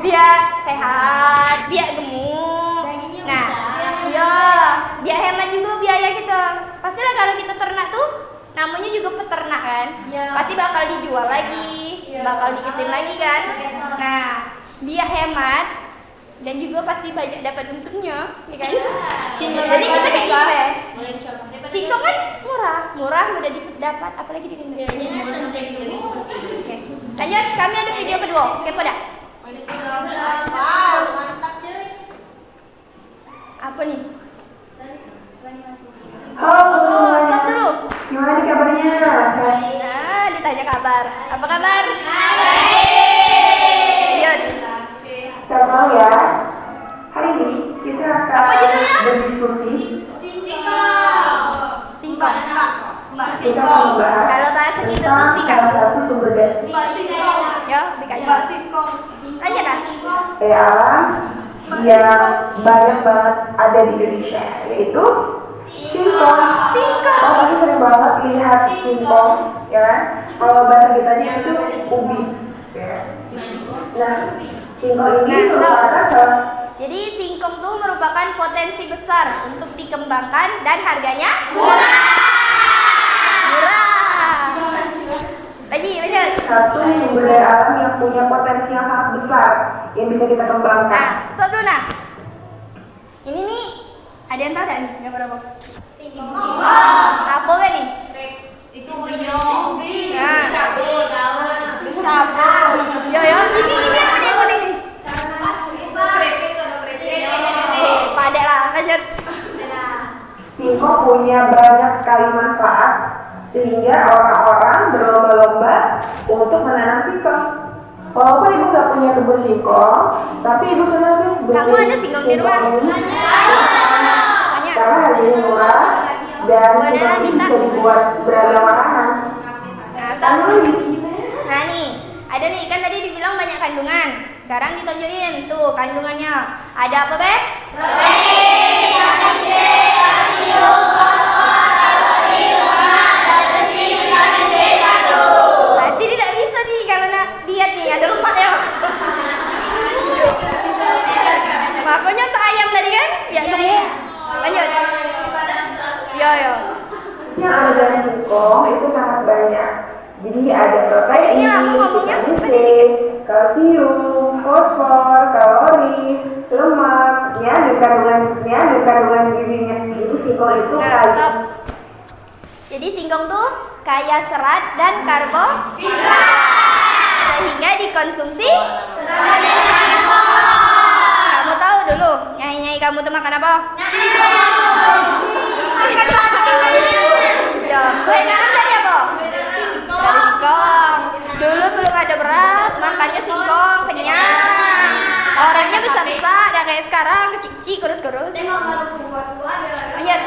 Biar sehat, biar gemuk. Nah, biar hemat juga biaya kita. Pastilah kalau kita ternak tuh namanya juga peternak kan, pasti bakal dijual lagi, bakal diitin lagi kan. Nah, biar hemat dan juga pasti banyak dapat untungnya, ya kan? Jadi kita kayak gitu ya. Singkong kan murah mudah didapat, apalagi di Indonesia. Oke, lanjut. Kami ada video kedua, kepo dah? Apa nih? Oh, stop dulu. Gimana nih kabarnya? Nah, ditanya kabar. Apa kabar? Lanjut. Kita tahu ya. Hari ini kita akan Apa judulnya? berdiskusi. Singkong. Kita akan membahas Kalau bahasa kita tuh tentang salah bikayu. satu sumber daya Ya, bikayu. Lanjut lah. alam yang banyak banget ada di Indonesia, yaitu singkong. Oh, pasti sering banget lihat singkong, ya kan? Kalau bahasa kitanya itu ubi. Ya. Nah, singkong ini Nah, stop. merupakan salah. Jadi singkong tuh merupakan potensi besar untuk dikembangkan dan harganya murah. Lagi, lanjut. Satu sumber daya alam yang punya potensi yang sangat besar yang bisa kita kembangkan. Nah, stop dulu nah. Ini nih, ada yang tahu gak nih gambar apa? Singkong. Apa be nih? Itu hijau. Nah. Yo, ini apa yang kuning nih? Padek lah, lanjut. Singkong punya banyak sekali manfaat sehingga orang-orang berlomba-lomba untuk menanam singkong. Walaupun ibu nggak punya kebun singkong, tapi ibu senang sih beli Kamu ada singkong di rumah? ini. Banyak. Karena harganya murah dan Banana singkong ini minta. bisa dibuat beragam makanan. Nah, stop. Nah nih, ada nih kan tadi dibilang banyak kandungan. Sekarang ditunjukin tuh kandungannya. Ada apa be? Berarti tidak bisa nih kalau nak diet nih ada lemak ya. Makanya untuk ayam tadi kan biar gemuk. Lanjut. Yo. Yang ada dari singkong itu sangat banyak. Jadi ada Ayo, protein, ini lama ngomongnya, vitamin coba C, dikit. kalsium, fosfor, kalori, lemak, dan kandungan gizinya. Jadi singkong itu Nah, kaya. stop. Jadi singkong tuh kaya serat dan karbohidrat sehingga dikonsumsi. Kamu tahu dulu nyai kamu tuh makan apa? Ya, kue nanam dari apa? Dari singkong. Dulu belum ada beras, makannya singkong, kenyang. Orangnya besar-besar, dan kayak sekarang kecil-kecil, kurus-kurus. Lanjut.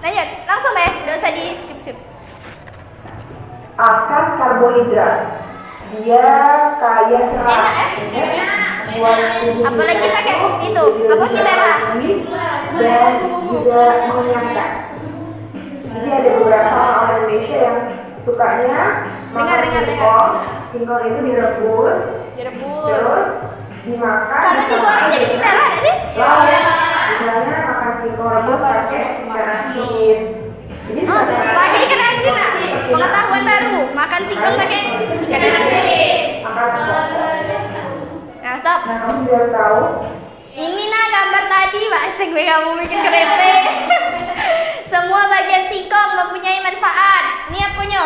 Lanjut, langsung ya, nggak usah di skip-skip. Akan karbohidrat. Dia kaya serat. Enak ya? Buat tubuh Apalagi kita pakai itu, jadi apa kitera? dan juga mengenyangkan. Jadi ada beberapa orang Indonesia yang sukanya makan Dengar. singkong. Singkong itu direbus, Direbus. terus dimakan. Kalau digoreng jadi kitera nggak sih? Misalnya makan singkong rebus pakai ikan asin. Jadi Oh, pakai ikan asin lah. Pengetahuan baru, makan singkong pakai ikan asin. makan singkong. Nah, stop. Nah, kamu juga tahu Ini nah gambar tadi, Pak. Asik gue kamu bikin keripik. Semua bagian singkong mempunyai manfaat. Ini apunya?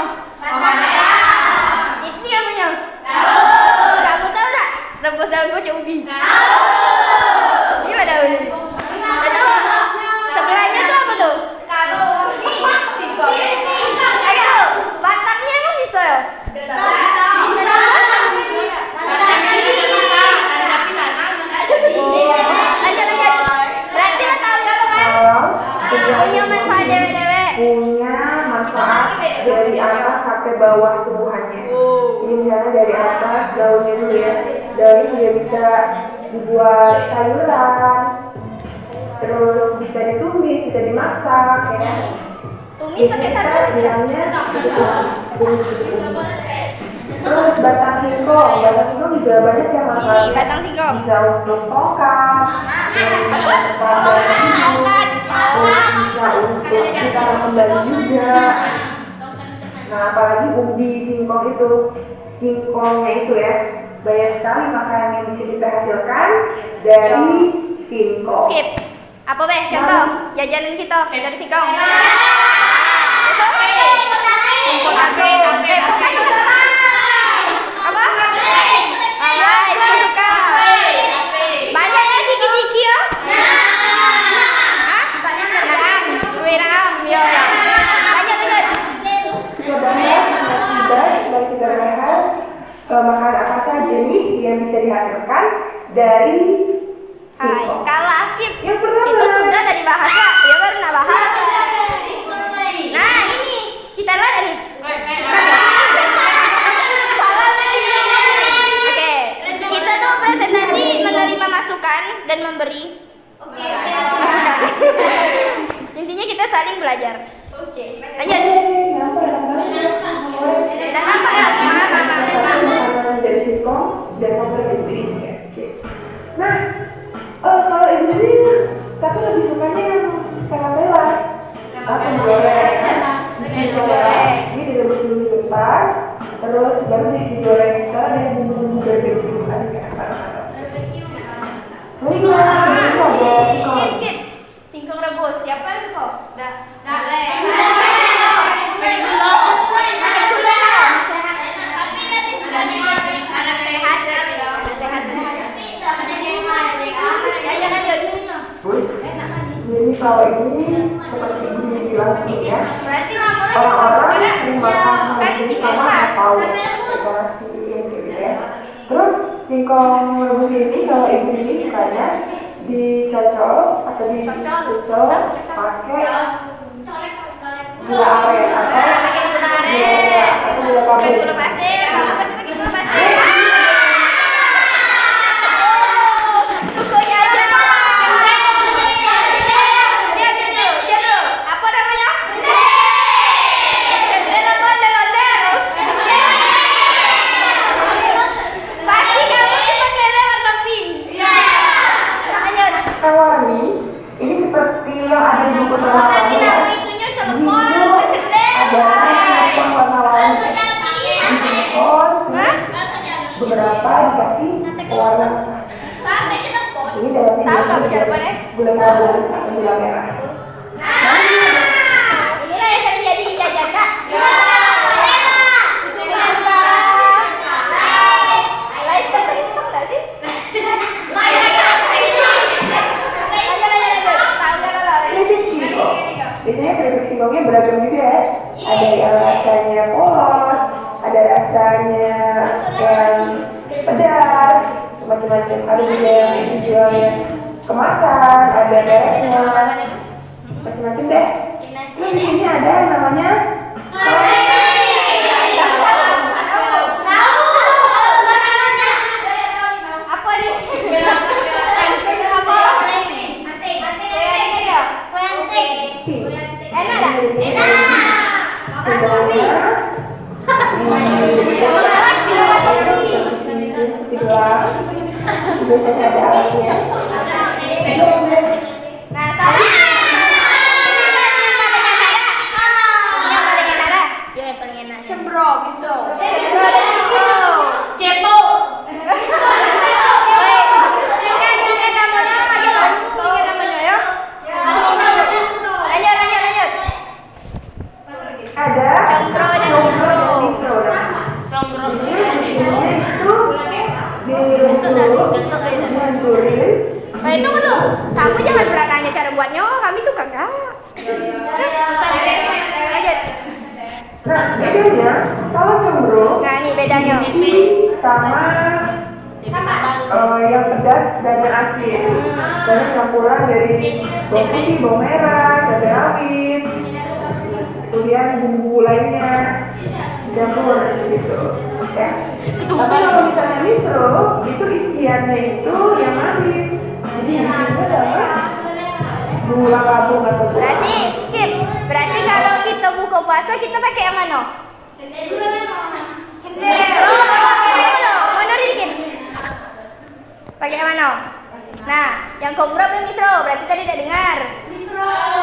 Ini apunya? Kamu tahu tak? Rebus daun pucuk ubi. Ini lah daun. Itu sebelahnya tuh apa tuh? sampai bawah tumbuhannya. Jadi misalnya dari atas daunnya dulu ya. Daun itu dia bisa dibuat sayuran, terus bisa ditumis, bisa dimasak ya. Tumis pakai sarden bisa. Bilangnya terus batang singkong juga banyak yang makan. Ini batang singkong. Bisa untuk tongkat, bisa untuk kita kembali juga. Nah, apalagi ubi singkong itu, singkongnya itu ya, banyak sekali makanan yang bisa kita hasilkan dari singkong. Skip. Apa beh? Contoh jajanan kita dari singkong. Makanan apa saja nih yang bisa dihasilkan dari singkong? Kalah skip. Yang pertama, Itu sudah dari bahas ya. Ya pernah bahas. Nah ini kita lihat nih. Salah lagi. Oke, kita tuh presentasi menerima masukan dan memberi masukan. Intinya kita saling belajar. Lanjut. Dan apa ya? Makanan dari singkong dan memperbaiki. Nah, kalau ini tapi lebih sukanya yang sangat lewat. Apa goreng? Nasi goreng. Ini direbus dulu sebentar, terus baru digoreng. Karena ada bumbu-bumbu berbeda. Skip. Singkong rebus. Siapa yang suka? Jadi kalau ini seperti ini bilang ya, Berarti nggak boleh orang-orang yang makan kan ini singkong sama keras. tahu seperti ini gitu ya. Terus singkong rebus ini kalau ibu ini sukanya dicocol atau dicocol pakai gula aren atau Gula pabrik. gula pasir. Kamu pasti pakai gula pasir. Pokoknya aja. Dia dulu. Apa namanya? Cendela ondel-ondel. Pasti kamu cepat merah warna pink. Lanjut. Kawani ini seperti yang ada di buku terawal Nanti ya. kamu itunya celepon ke cendela. Ada yang warna-warni singkong, beberapa dikasih warna. Ini dalamnya Tahu nggak juga bicara apa deh? gula tabung atau gula merah. Inilah yang sering jadi jajan kak. Lais penting nggak sih? Keripik singkong. Biasanya keripik singkongnya beragam juga ya. Ada yang rasanya polos, ada rasanya yang pedas, macam-macam. Ada juga yang dijualnya kemasan, ada mereknya, macam-macam deh. Nah, di sini ada yang namanya Apa nih? Enak dah? seperti gelas. Biasanya ada alatnya. Nah, tadi yang paling enak dah? Yang paling enak. Cembro, bisa. Kepo. Ingat namanya adalah ingat namanya ya. Lanjut. Ada Combro dan distro. Tunggu dulu. Kamu jangan pernah nanya cara buatnya. Kami tukang dah. Lanjut. Nah, bedanya kalau cembro Nah, ini bedanya. sama yang pedas dan yang asin. Banyak campuran dari bawang putih, bawang merah, cabai rawit, kemudian bumbu lainnya. Dan gitu. Oke. Tapi kalau misalnya misro, itu isiannya itu yang manis. Jadi isinya adalah gula kabung atau gula. Berarti skip. Berarti kalau kita buka puasa kita pakai yang mana? Misro apa mana dikit? Pakai yang mana? Nah, yang komprob yang misro. Berarti tadi tidak dengar.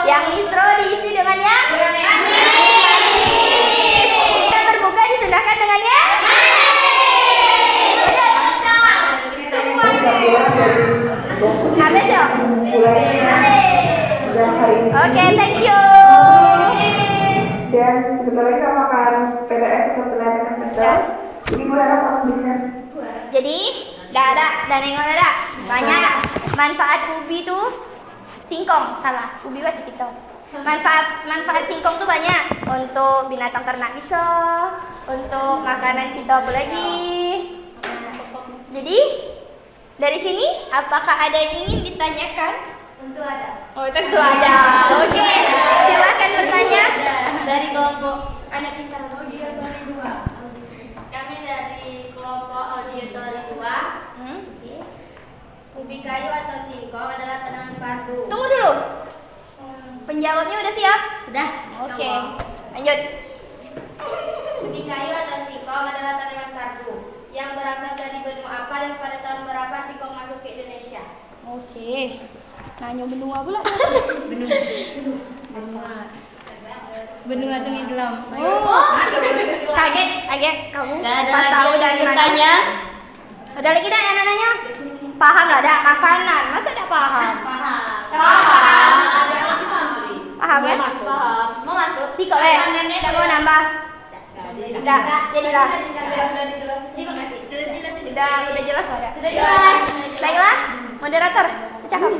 Yang misro diisi dengan yang manis. Kita berbuka disunahkan dengan yang habis ya? Oke, thank you. Dan sebentar lagi kamu akan PDS atau penilaian semester. Jadi gue harap kamu bisa. Jadi, dah nengok dah. Banyak manfaat ubi tuh singkong, salah. Ubi bahasa kita. Manfaat singkong tuh banyak untuk binatang ternak bisa, untuk makanan kita apa lagi. Jadi, dari sini apakah ada yang ingin ditanyakan? Tentu ada. Oh, tentu ada. Oke. Silakan bertanya. Dari kelompok Anak pintar audio dari 2. kami dari kelompok auditori 2. Ubi kayu atau singkong adalah tanaman padu. Tunggu dulu. Penjawabnya udah siap? Sudah. Oke. Lanjut. Ubi kayu atau singkong adalah tanaman padu yang berasal dari benua apa dan pada tahun berapa singkong masuk ke Indonesia? Oke. Nanya benua pula. Benua Sungai Gelam. Kaget kamu. Ada Pas lagi tahu yang dari mana? bertanya? Ada lagi dah yang nanya? Paham lah dah makanan. Masa tak paham? Paham ya? Mau masuk? Sikok tak mau nambah. Udah, jadilah. Udah jelas ada. Sudah jelas. Baiklah, moderator, cakap.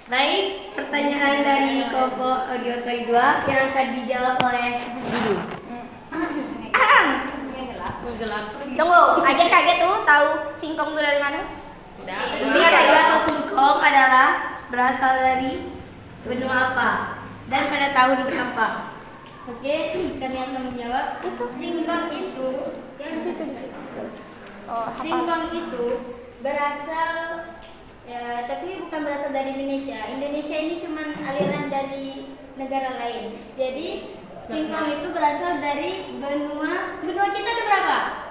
Baik, pertanyaan dari kelompok auditori 2 yang akan dijawab oleh Didi. Tunggu, kaget tuh tahu singkong tuh dari mana? Ubi kayu atau singkong adalah berasal dari benua apa dan pada tahun berapa? Oke, kami akan menjawab. Itu Singkong itu, di situ. Oh, hafal. singkong itu berasal ya, tapi bukan berasal dari Indonesia. Indonesia ini cuma aliran dari negara lain. Jadi singkong itu berasal dari benua kita ada berapa?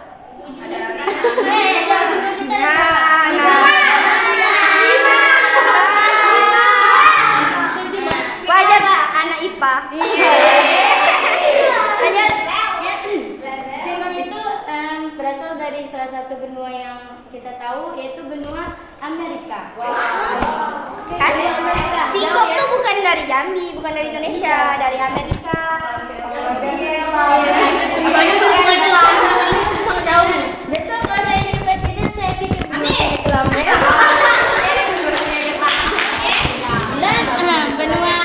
Ada. Benua kita ada Wajar lah anak IPA. Lanjut. Singkong itu berasal dari salah satu benua yang kita tahu, yaitu benua Amerika. Kan? Singkong tuh bukan dari Jambi, bukan dari Indonesia, dari Amerika. Besok kalau saya jadi presiden, saya bikin dan benua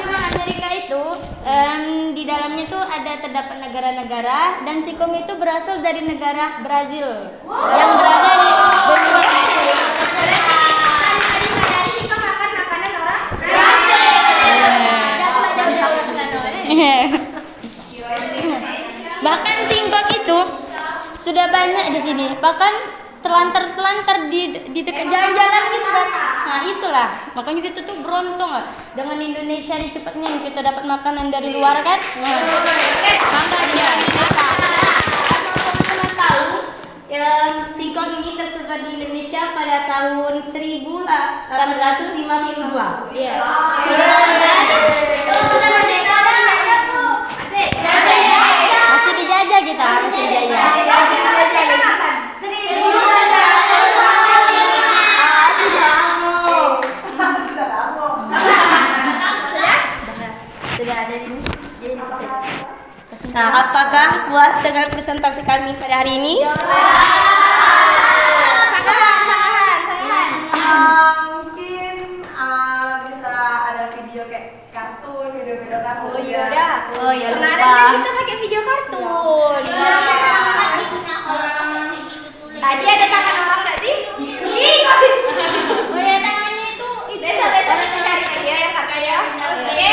Amerika itu di dalamnya tuh terdapat negara-negara, dan singkong itu berasal dari negara Brazil yang berada di benua Bahkan singkong itu sudah banyak di sini, bahkan terlantar di dekat jalan-jalan gitu kan. Nah itulah, makanya kita tuh beruntung dengan Indonesia ini cepatnya kita dapat makanan dari luar kan. Nah, bangga dia. Teman-teman tahu singkong ini tersebar di Indonesia pada tahun 1852. Iya. Masih dijajah kita, masih dijajah. Sudah ada di Nah, apakah puas dengan presentasi kami pada hari ini? Sangahan. Mungkin bisa ada video kayak kartun, video-video kartun. Oh iya dah. Oh ya, Kemarin lupa. kan kita pakai video kartun. Tadi ada tangan orang nggak sih? Oh ya, tangannya itu Besok kita cari lagi ya yang kartun ya. Oke.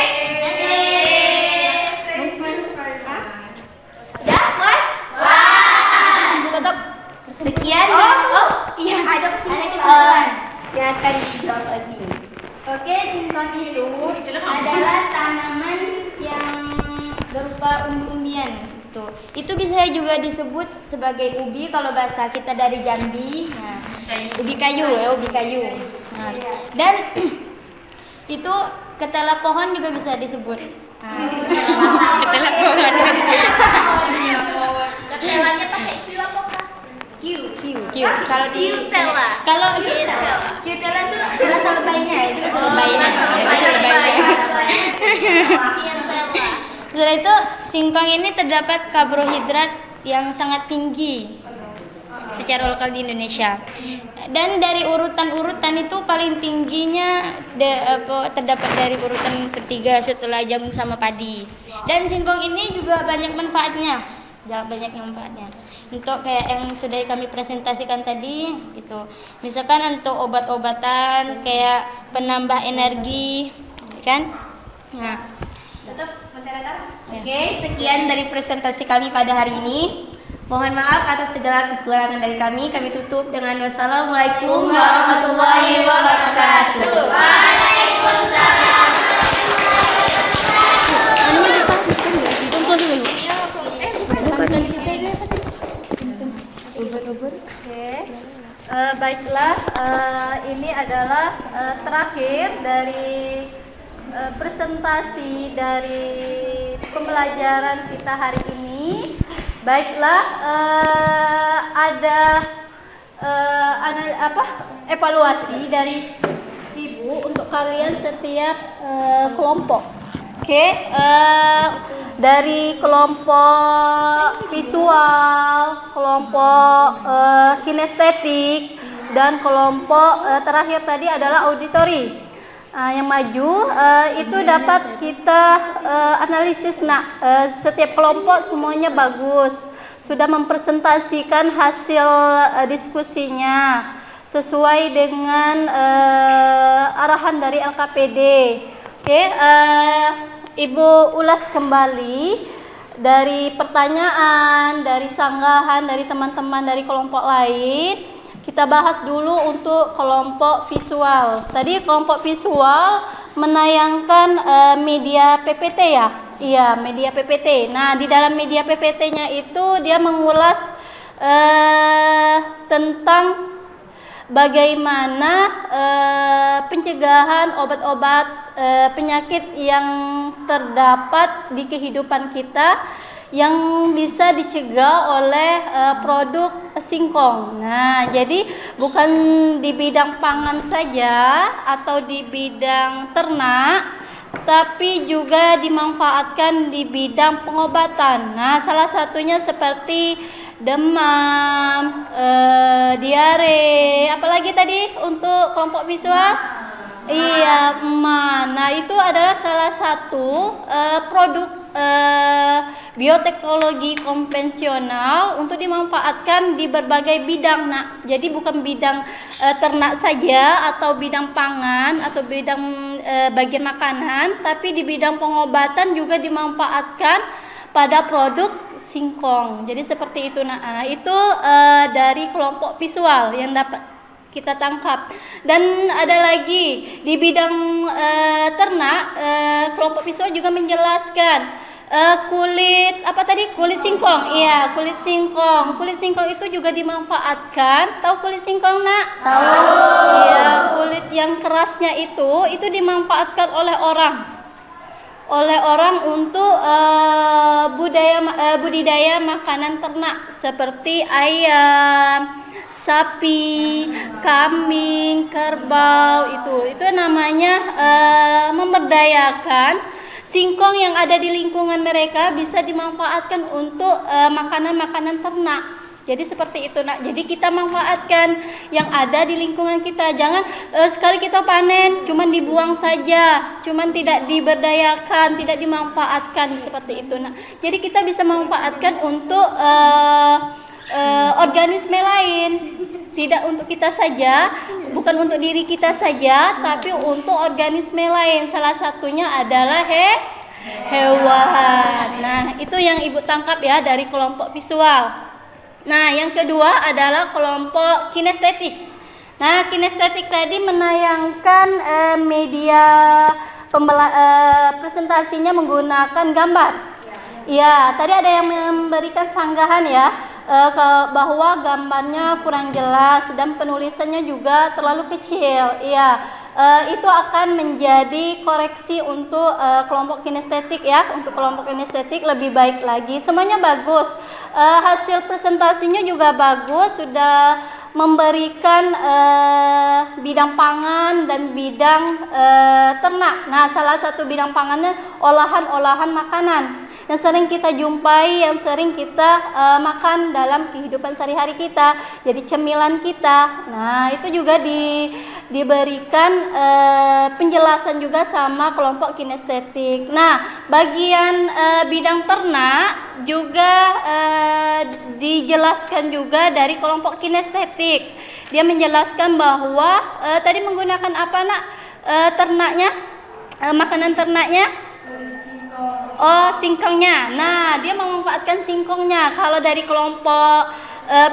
Udah, umbi-umbian. Itu bisa juga disebut sebagai ubi kalau bahasa kita dari Jambi. Nah, ubi kayu ya, ubi kayu. Nah, dan itu ketela pohon juga bisa disebut. Nah, ketela pohon. Ketelannya pakai Q apa kak? Q. Kalau di kalau Qtela itu bahasa lebaynya, itu bahasa lebaynya. Ya, bahasa lebaynya. Setelah itu singkong ini terdapat karbohidrat yang sangat tinggi secara lokal di Indonesia. Dan dari urutan-urutan itu paling tingginya terdapat dari urutan ketiga setelah jagung sama padi. Dan singkong ini juga banyak manfaatnya. Untuk kayak yang sudah kami presentasikan tadi gitu. Misalkan untuk obat-obatan kayak penambah energi, kan? Nah, Oke, sekian dari presentasi kami pada hari ini. Mohon maaf atas segala kekurangan dari kami. Kami tutup dengan wassalamualaikum warahmatullahi wabarakatuh. Baiklah, ini adalah terakhir dari presentasi dari pembelajaran kita hari ini. Baiklah, ada evaluasi dari Ibu untuk kalian setiap kelompok. Oke, dari kelompok visual, kelompok kinestetik, dan kelompok terakhir tadi adalah auditori. Yang maju itu dapat kita analisis. Setiap kelompok semuanya bagus, sudah mempresentasikan hasil diskusinya sesuai dengan arahan dari LKPD. Oke, Ibu ulas kembali dari pertanyaan, dari sanggahan dari teman-teman dari kelompok lain. Kita bahas dulu untuk kelompok visual. Tadi kelompok visual menayangkan media PPT ya? Iya, media PPT. Nah, di dalam media PPT-nya itu dia mengulas tentang bagaimana pencegahan obat-obat penyakit yang terdapat di kehidupan kita yang bisa dicegah oleh produk singkong. Nah, jadi bukan di bidang pangan saja atau di bidang ternak, tapi juga dimanfaatkan di bidang pengobatan. Nah, salah satunya seperti demam, diare, apalagi tadi untuk kelompok visual? Iya, nah itu adalah salah satu produk bioteknologi konvensional untuk dimanfaatkan di berbagai bidang. Nah, jadi bukan bidang ternak saja atau bidang pangan atau bidang bagian makanan, tapi di bidang pengobatan juga dimanfaatkan pada produk singkong. Jadi seperti itu. Nah, itu dari kelompok visual yang dapat kita tangkap. Dan ada lagi di bidang ternak, kelompok visual juga menjelaskan kulit singkong. Iya, kulit singkong. Kulit singkong itu juga dimanfaatkan. Tahu kulit singkong, Nak? Tahu. Iya, kulit yang kerasnya itu dimanfaatkan oleh orang untuk budidaya makanan ternak seperti ayam, sapi, kambing, kerbau. Itu namanya memberdayakan singkong yang ada di lingkungan mereka bisa dimanfaatkan untuk makanan-makanan ternak. Jadi seperti itu, Nak. Jadi kita manfaatkan yang ada di lingkungan kita. Jangan sekali kita panen cuman dibuang saja, cuman tidak diberdayakan, tidak dimanfaatkan seperti itu, Nak. Jadi kita bisa manfaatkan untuk organisme lain, tidak untuk kita saja, bukan untuk diri kita saja, tapi untuk organisme lain. Salah satunya adalah hewan. Nah, itu yang Ibu tangkap ya dari kelompok visual. Nah, yang kedua adalah kelompok kinestetik. Nah, kinestetik tadi menayangkan media presentasinya menggunakan gambar. Iya, tadi ada yang memberikan sanggahan ya, bahwa gambarnya kurang jelas dan penulisannya juga terlalu kecil. Iya, itu akan menjadi koreksi untuk kelompok kinestetik ya. Untuk kelompok kinestetik lebih baik lagi. Semuanya bagus. Hasil presentasinya juga bagus, sudah memberikan bidang pangan dan bidang ternak. Nah, salah satu bidang pangannya olahan-olahan makanan yang sering kita jumpai, yang sering kita makan dalam kehidupan sehari-hari kita, jadi cemilan kita. Nah, itu juga diberikan penjelasan juga sama kelompok kinestetik. Nah, bagian bidang ternak juga dijelaskan juga dari kelompok kinestetik. Dia menjelaskan bahwa tadi menggunakan apa nak ternaknya, makanan ternaknya? Oh, singkongnya. Nah, dia memanfaatkan singkongnya. Kalau dari kelompok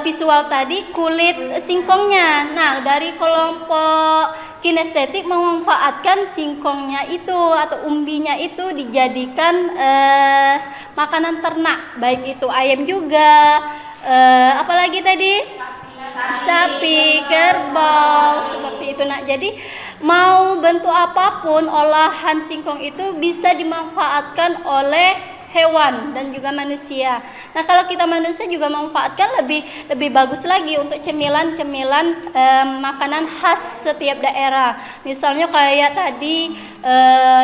visual tadi kulit singkongnya. Nah, dari kelompok kinestetik memanfaatkan singkongnya itu atau umbinya itu dijadikan makanan ternak, baik itu ayam juga, apalagi tadi sapi, kerbau, seperti itu nak. Jadi mau bentuk apapun olahan singkong itu bisa dimanfaatkan oleh hewan dan juga manusia. Nah, kalau kita manusia juga memanfaatkan lebih bagus lagi untuk cemilan-cemilan makanan khas setiap daerah. Misalnya kayak tadi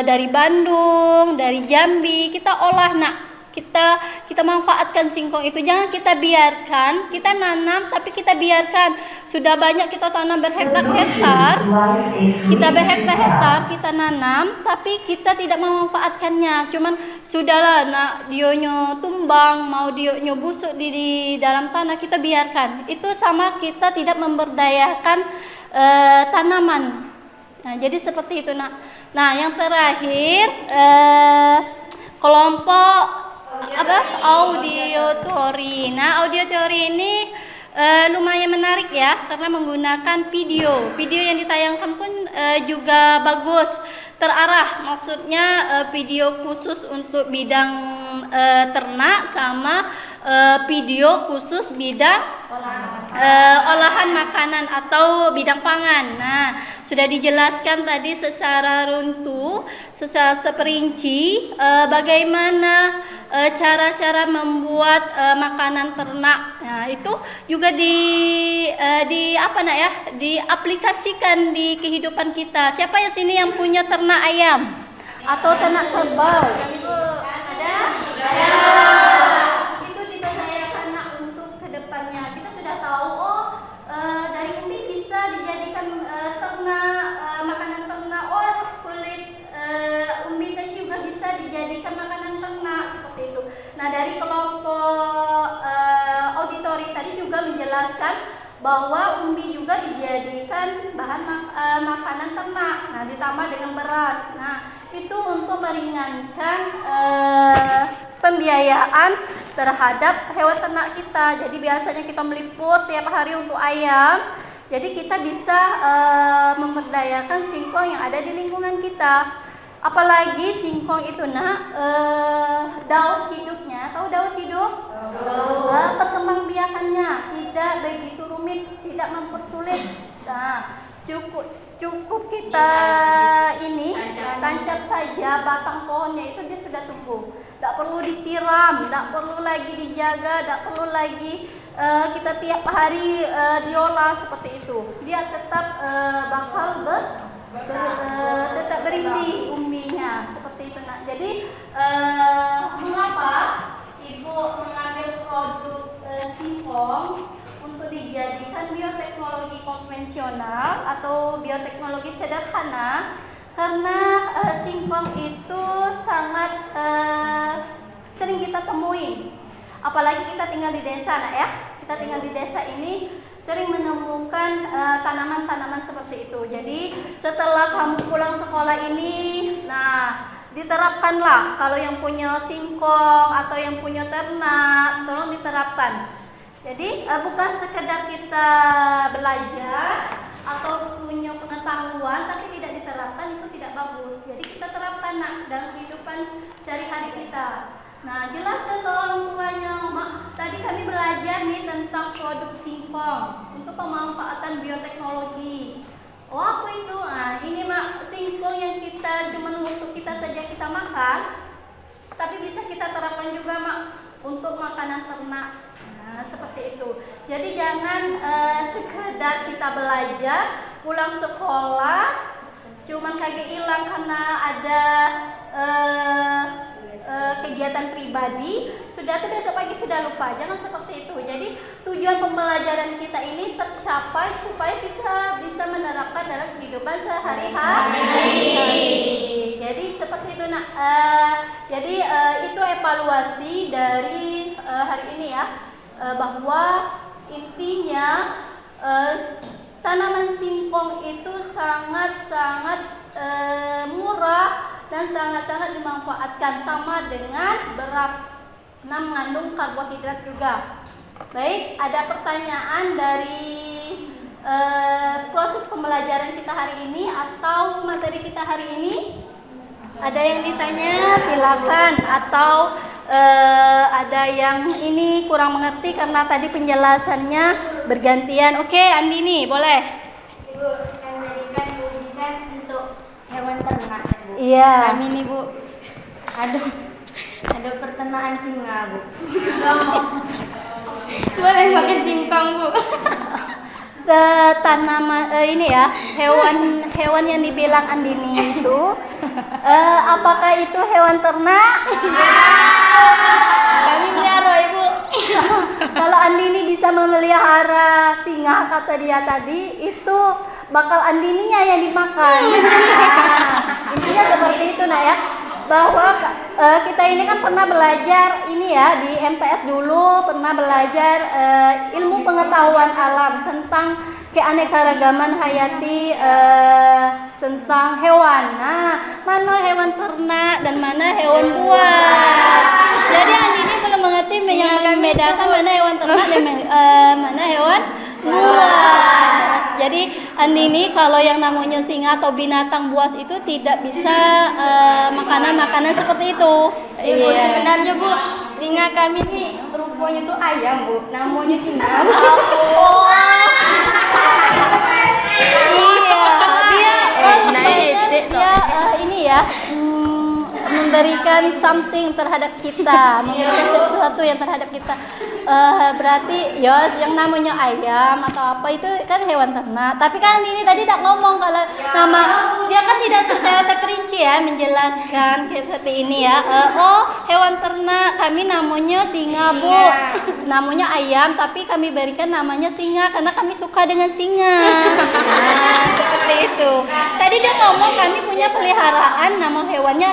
dari Bandung, dari Jambi, kita olah nak. Kita manfaatkan singkong itu, jangan kita biarkan, kita nanam tapi kita biarkan. Sudah banyak kita tanam berhektar-hektar, kita nanam tapi kita tidak memanfaatkannya. Cuman sudahlah nak dionyo tumbang, mau dionyo busuk di dalam tanah, kita biarkan. Itu sama kita tidak memberdayakan tanaman. Nah, jadi seperti itu nak. Nah, yang terakhir kelompok audiotori. Nah, audiotori ini lumayan menarik ya, karena menggunakan video yang ditayangkan pun juga bagus, terarah. Maksudnya video khusus untuk bidang ternak sama video khusus bidang olahan makanan atau bidang pangan. Nah, sudah dijelaskan tadi secara runtuh, secara terperinci bagaimana cara-cara membuat makanan ternak. Nah, itu juga diaplikasikan di kehidupan kita. Siapa yang sini yang punya ternak ayam atau ternak kerbau? Ada? Itu diberdayakan nak untuk kedepannya. Kita sudah tahu dari umbi bisa dijadikan ternak, makanan ternak. Kulit umbi tadi juga bisa dijadikan makanan ternak, seperti itu. Nah, dari kelompok auditori tadi juga menjelaskan bahwa umbi juga dijadikan bahan makanan ternak. Nah, ditambah dengan beras. Nah, itu untuk meringankan pembiayaan terhadap hewan ternak kita. Jadi biasanya kita meliput tiap hari untuk ayam. Jadi kita bisa memberdayakan singkong yang ada di lingkungan kita. Apalagi singkong itu nak daun hidupnya, tahu daun hidup? Perkembangbiakannya tidak begitu rumit, tidak mempersulit. Nah, cukup kita ini tancap saja batang pohonnya itu, dia sudah tumbuh. Tidak perlu disiram, tidak perlu lagi dijaga, tidak perlu lagi kita tiap hari diolah seperti itu. Dia tetap bakal tetap berisi umbinya, seperti itu nak. Jadi mengapa ibu mengambil produk singkong untuk dijadikan bioteknologi konvensional atau bioteknologi sederhana? Karena singkong itu sangat sering kita temui, apalagi kita tinggal di desa nak ya. Kita tinggal di desa ini sering menemukan tanaman-tanaman seperti itu. Jadi setelah kamu pulang sekolah ini, nah diterapkanlah. Kalau yang punya singkong atau yang punya ternak, tolong diterapkan. Jadi bukan sekedar kita belajar atau punya pengetahuan tapi tidak diterapkan, itu tidak bagus. Jadi kita terapkan nak dalam kehidupan sehari-hari kita. Nah, jelas ya tolong tuanya. Tadi kami belajar nih tentang produk singkong untuk pemanfaatan bioteknologi. Oh, apa itu? Nah, ini mak singkong yang kita cuma untuk kita saja kita makan, tapi bisa kita terapkan juga mak untuk makanan ternak. Nah, seperti itu. Jadi jangan sekedar kita belajar pulang sekolah cuman kagak hilang karena ada kegiatan pribadi, sudah tuh besok pagi sudah lupa. Jangan seperti itu. Jadi tujuan pembelajaran kita ini tercapai supaya kita bisa menerapkan dalam kehidupan sehari-hari. Jadi seperti itu nak. Jadi itu evaluasi dari hari ini ya, bahwa intinya tanaman singkong itu sangat-sangat murah dan sangat-sangat dimanfaatkan, sama dengan beras. Nah, mengandung karbohidrat juga. Baik, ada pertanyaan dari proses pembelajaran kita hari ini atau materi kita hari ini? Ada yang ditanya? Silakan. Atau ada yang ini kurang mengerti karena tadi penjelasannya bergantian. Oke, Andini, boleh. Ibu, yang jadikan ujian untuk hewan ternak, Bu. Iya. Kami nih, Bu, ada peternakan singa, Bu. Boleh pakai singkong, Bu. Tanaman ini ya, hewan yang dibilang Andini itu apakah itu hewan ternak? Kami melihara, Ibu. Kalau Andini bisa memelihara singa kata dia tadi, itu bakal Andininya yang dimakan. Nah, intinya seperti itu nah ya, bahwa kita ini kan pernah belajar ini ya di MTS dulu, pernah belajar ilmu pengetahuan alam tentang keanekaragaman hayati, tentang hewan. Nah, mana hewan ternak dan mana hewan buas. Jadi Andini belum mengerti membedakan mana hewan ternak dan mana hewan buas. Jadi Andini kalau yang namanya singa atau binatang buas itu tidak bisa makanan-makanan seperti itu. Ibu, sebenarnya, Bu, singa kami nih rupanya tuh ayam, Bu. Namanya singa. Ini ya memberikan something terhadap kita, memberikan sesuatu yang terhadap kita. Berarti ya yang namanya ayam atau apa itu kan hewan ternak. Tapi kan ini tadi tidak ngomong kalau nama dia kan tidak secara terperinci ya menjelaskan kayak seperti ini ya. Oh, hewan ternak kami namanya singa, Bu. Namanya ayam tapi kami berikan namanya singa karena kami suka dengan singa. Nah, seperti itu. Tadi dia ngomong kami punya peliharaan nama hewannya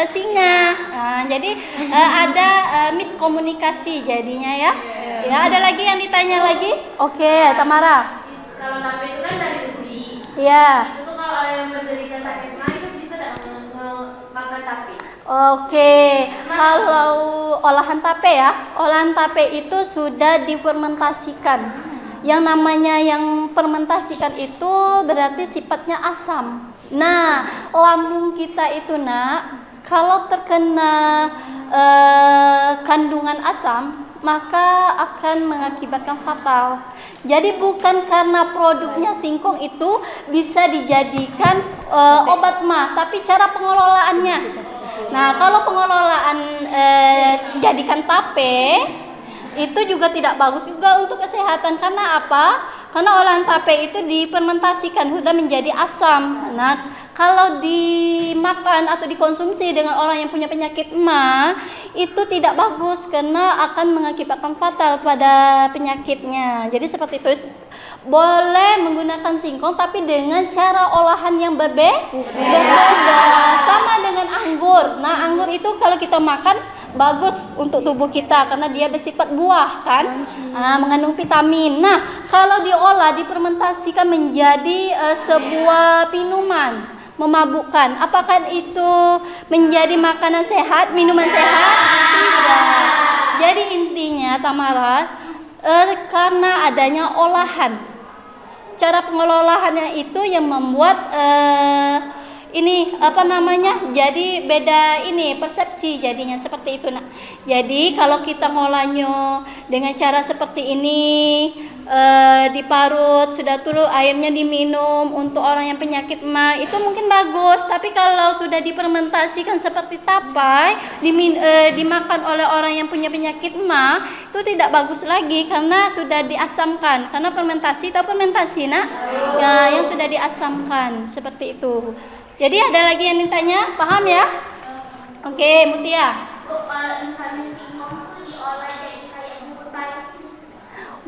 singa. Nah, jadi ada miskomunikasi jadinya ya. Ya, ada lagi yang ditanya lagi? Oke, Tamara. Kalau nape itu kan dari ubi. Iya. Itu tuh kalau yang bercerita sakit mah itu bisa makan tape. Oke, kalau olahan tape ya, olahan tape itu sudah difermentasikan. Yang namanya yang fermentasikan itu berarti sifatnya asam. Nah, lambung kita itu nak, kalau terkena kandungan asam, maka akan mengakibatkan fatal. Jadi bukan karena produknya singkong itu bisa dijadikan obat mah, tapi cara pengelolaannya. Nah, kalau pengelolaan jadikan tape itu juga tidak bagus juga untuk kesehatan. Karena apa? Karena olahan tape itu difermentasikan sudah menjadi asam. Nah, kalau dimakan atau dikonsumsi dengan orang yang punya penyakit MA itu tidak bagus karena akan mengakibatkan fatal pada penyakitnya. Jadi seperti itu. Boleh menggunakan singkong tapi dengan cara olahan yang berbeda. Sama dengan anggur. Nah, anggur itu kalau kita makan bagus untuk tubuh kita karena dia bersifat buah kan, mengandung vitamin. Nah, kalau diolah difermentasikan menjadi sebuah minuman memabukkan, apakah itu menjadi makanan sehat, minuman sehat? Tidak. Jadi intinya Tamara, karena adanya olahan, cara pengelolaannya itu yang membuat ini apa namanya, jadi beda ini persepsi jadinya seperti itu nak. Jadi kalau kita ngolahnya dengan cara seperti ini, diparut sudah dulu airnya diminum untuk orang yang penyakit MA itu mungkin bagus, tapi kalau sudah difermentasikan seperti tapai dimakan oleh orang yang punya penyakit MA itu tidak bagus lagi karena sudah diasamkan, karena fermentasi nak ya, yang sudah diasamkan seperti itu. Jadi ada lagi yang ditanya, paham ya? Oke, Mutia.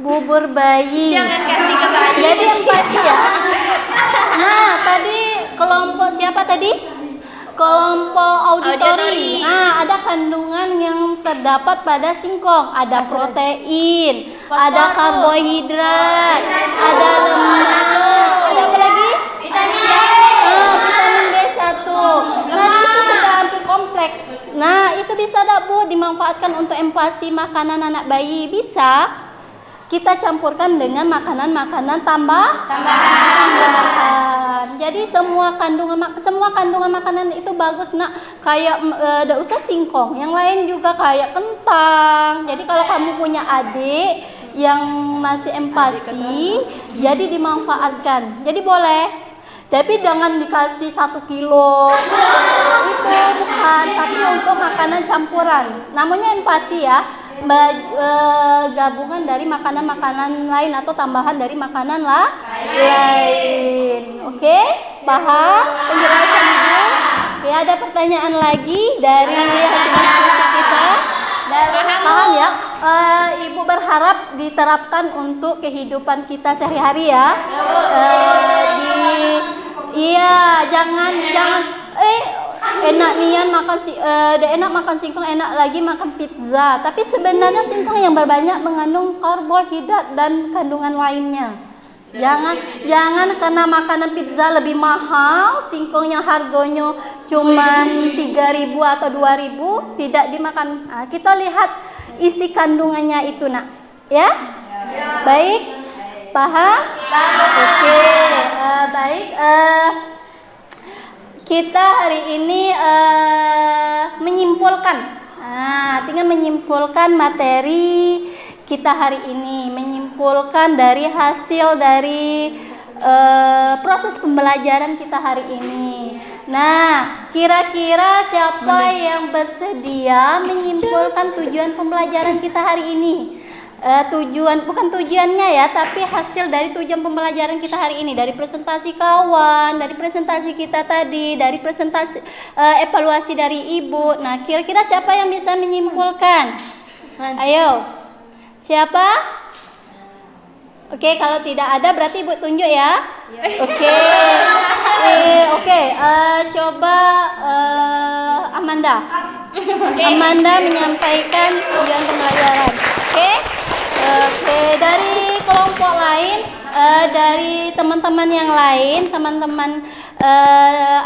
Bubur bayi. Jangan kasih ke bayi. Jadi yang tadi ya. Nah, tadi kelompok siapa tadi? Kelompok auditori. Nah, ada kandungan yang terdapat pada singkong. Ada protein, ada karbohidrat, ada lemak, ada apa lagi? Vitamin B1. Nah, itu sudah hampir kompleks. Nah, itu bisa tak Bu dimanfaatkan untuk empasi makanan anak bayi? Bisa. Kita campurkan dengan makanan-makanan tambahan. Jadi semua kandungan makanan itu bagus nak. Kayak tidak usah singkong, yang lain juga kayak kentang. Jadi kalau kamu punya adik yang masih empasi, jadi dimanfaatkan. Jadi boleh. Tapi jangan dikasih 1 kilo. Itu bukan, tapi untuk makanan campuran. Namanya empasi ya. Gabungan dari makanan-makanan lain atau tambahan dari makanan lain. Oke? Paham penjelasan Ibu? Ya, ada pertanyaan lagi dari hasil diskusi kita? Paham ya? Ibu berharap diterapkan untuk kehidupan kita sehari-hari ya. Iya, jangan enak nian makan enak makan singkong, enak lagi makan pizza. Tapi sebenarnya singkong yang berbanyak mengandung karbohidrat dan kandungan lainnya. Jangan karena makanan pizza lebih mahal, singkong yang harganya cuma 3.000 atau 2.000 tidak dimakan. Nah, kita lihat isi kandungannya itu nak. Ya? Baik? Paham? Oke. Baik. Kita hari ini menyimpulkan, tinggal menyimpulkan materi kita hari ini, menyimpulkan dari hasil dari proses pembelajaran kita hari ini. Nah, kira-kira siapa yang bersedia menyimpulkan tujuan pembelajaran kita hari ini? Bukan tujuannya ya, tapi hasil dari tujuan pembelajaran kita hari ini, dari presentasi kawan, dari presentasi kita tadi, dari presentasi evaluasi dari Ibu. Nah, kira-kira siapa yang bisa menyimpulkan? Ayo, siapa? Oke, kalau tidak ada berarti Ibu tunjuk ya. Oke, coba Amanda. Amanda menyampaikan tujuan pembelajaran. Oke, dari kelompok lain, dari teman-teman yang lain, teman-teman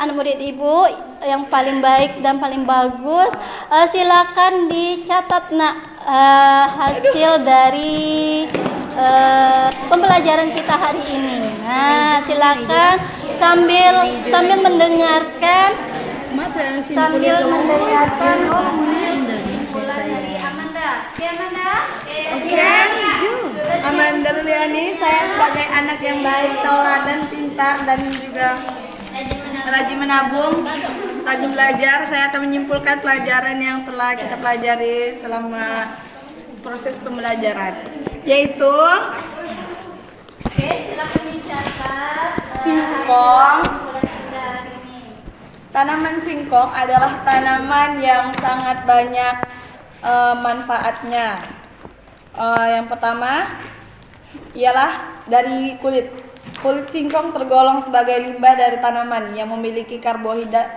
anak murid Ibu yang paling baik dan paling bagus, silakan dicatat nak hasil dari pembelajaran kita hari ini. Nah, silakan sambil mendengarkan dari Amanda. Oke, Amanda Mulyani, saya sebagai anak yang baik, tauladan, pintar, dan juga rajin menabung, rajin belajar. Saya akan menyimpulkan pelajaran yang telah kita pelajari selama proses pembelajaran, yaitu silakan dicatat singkong. Tanaman singkong adalah tanaman yang sangat banyak manfaatnya. Yang pertama ialah dari kulit. Kulit singkong tergolong sebagai limbah dari tanaman yang memiliki karbohidrat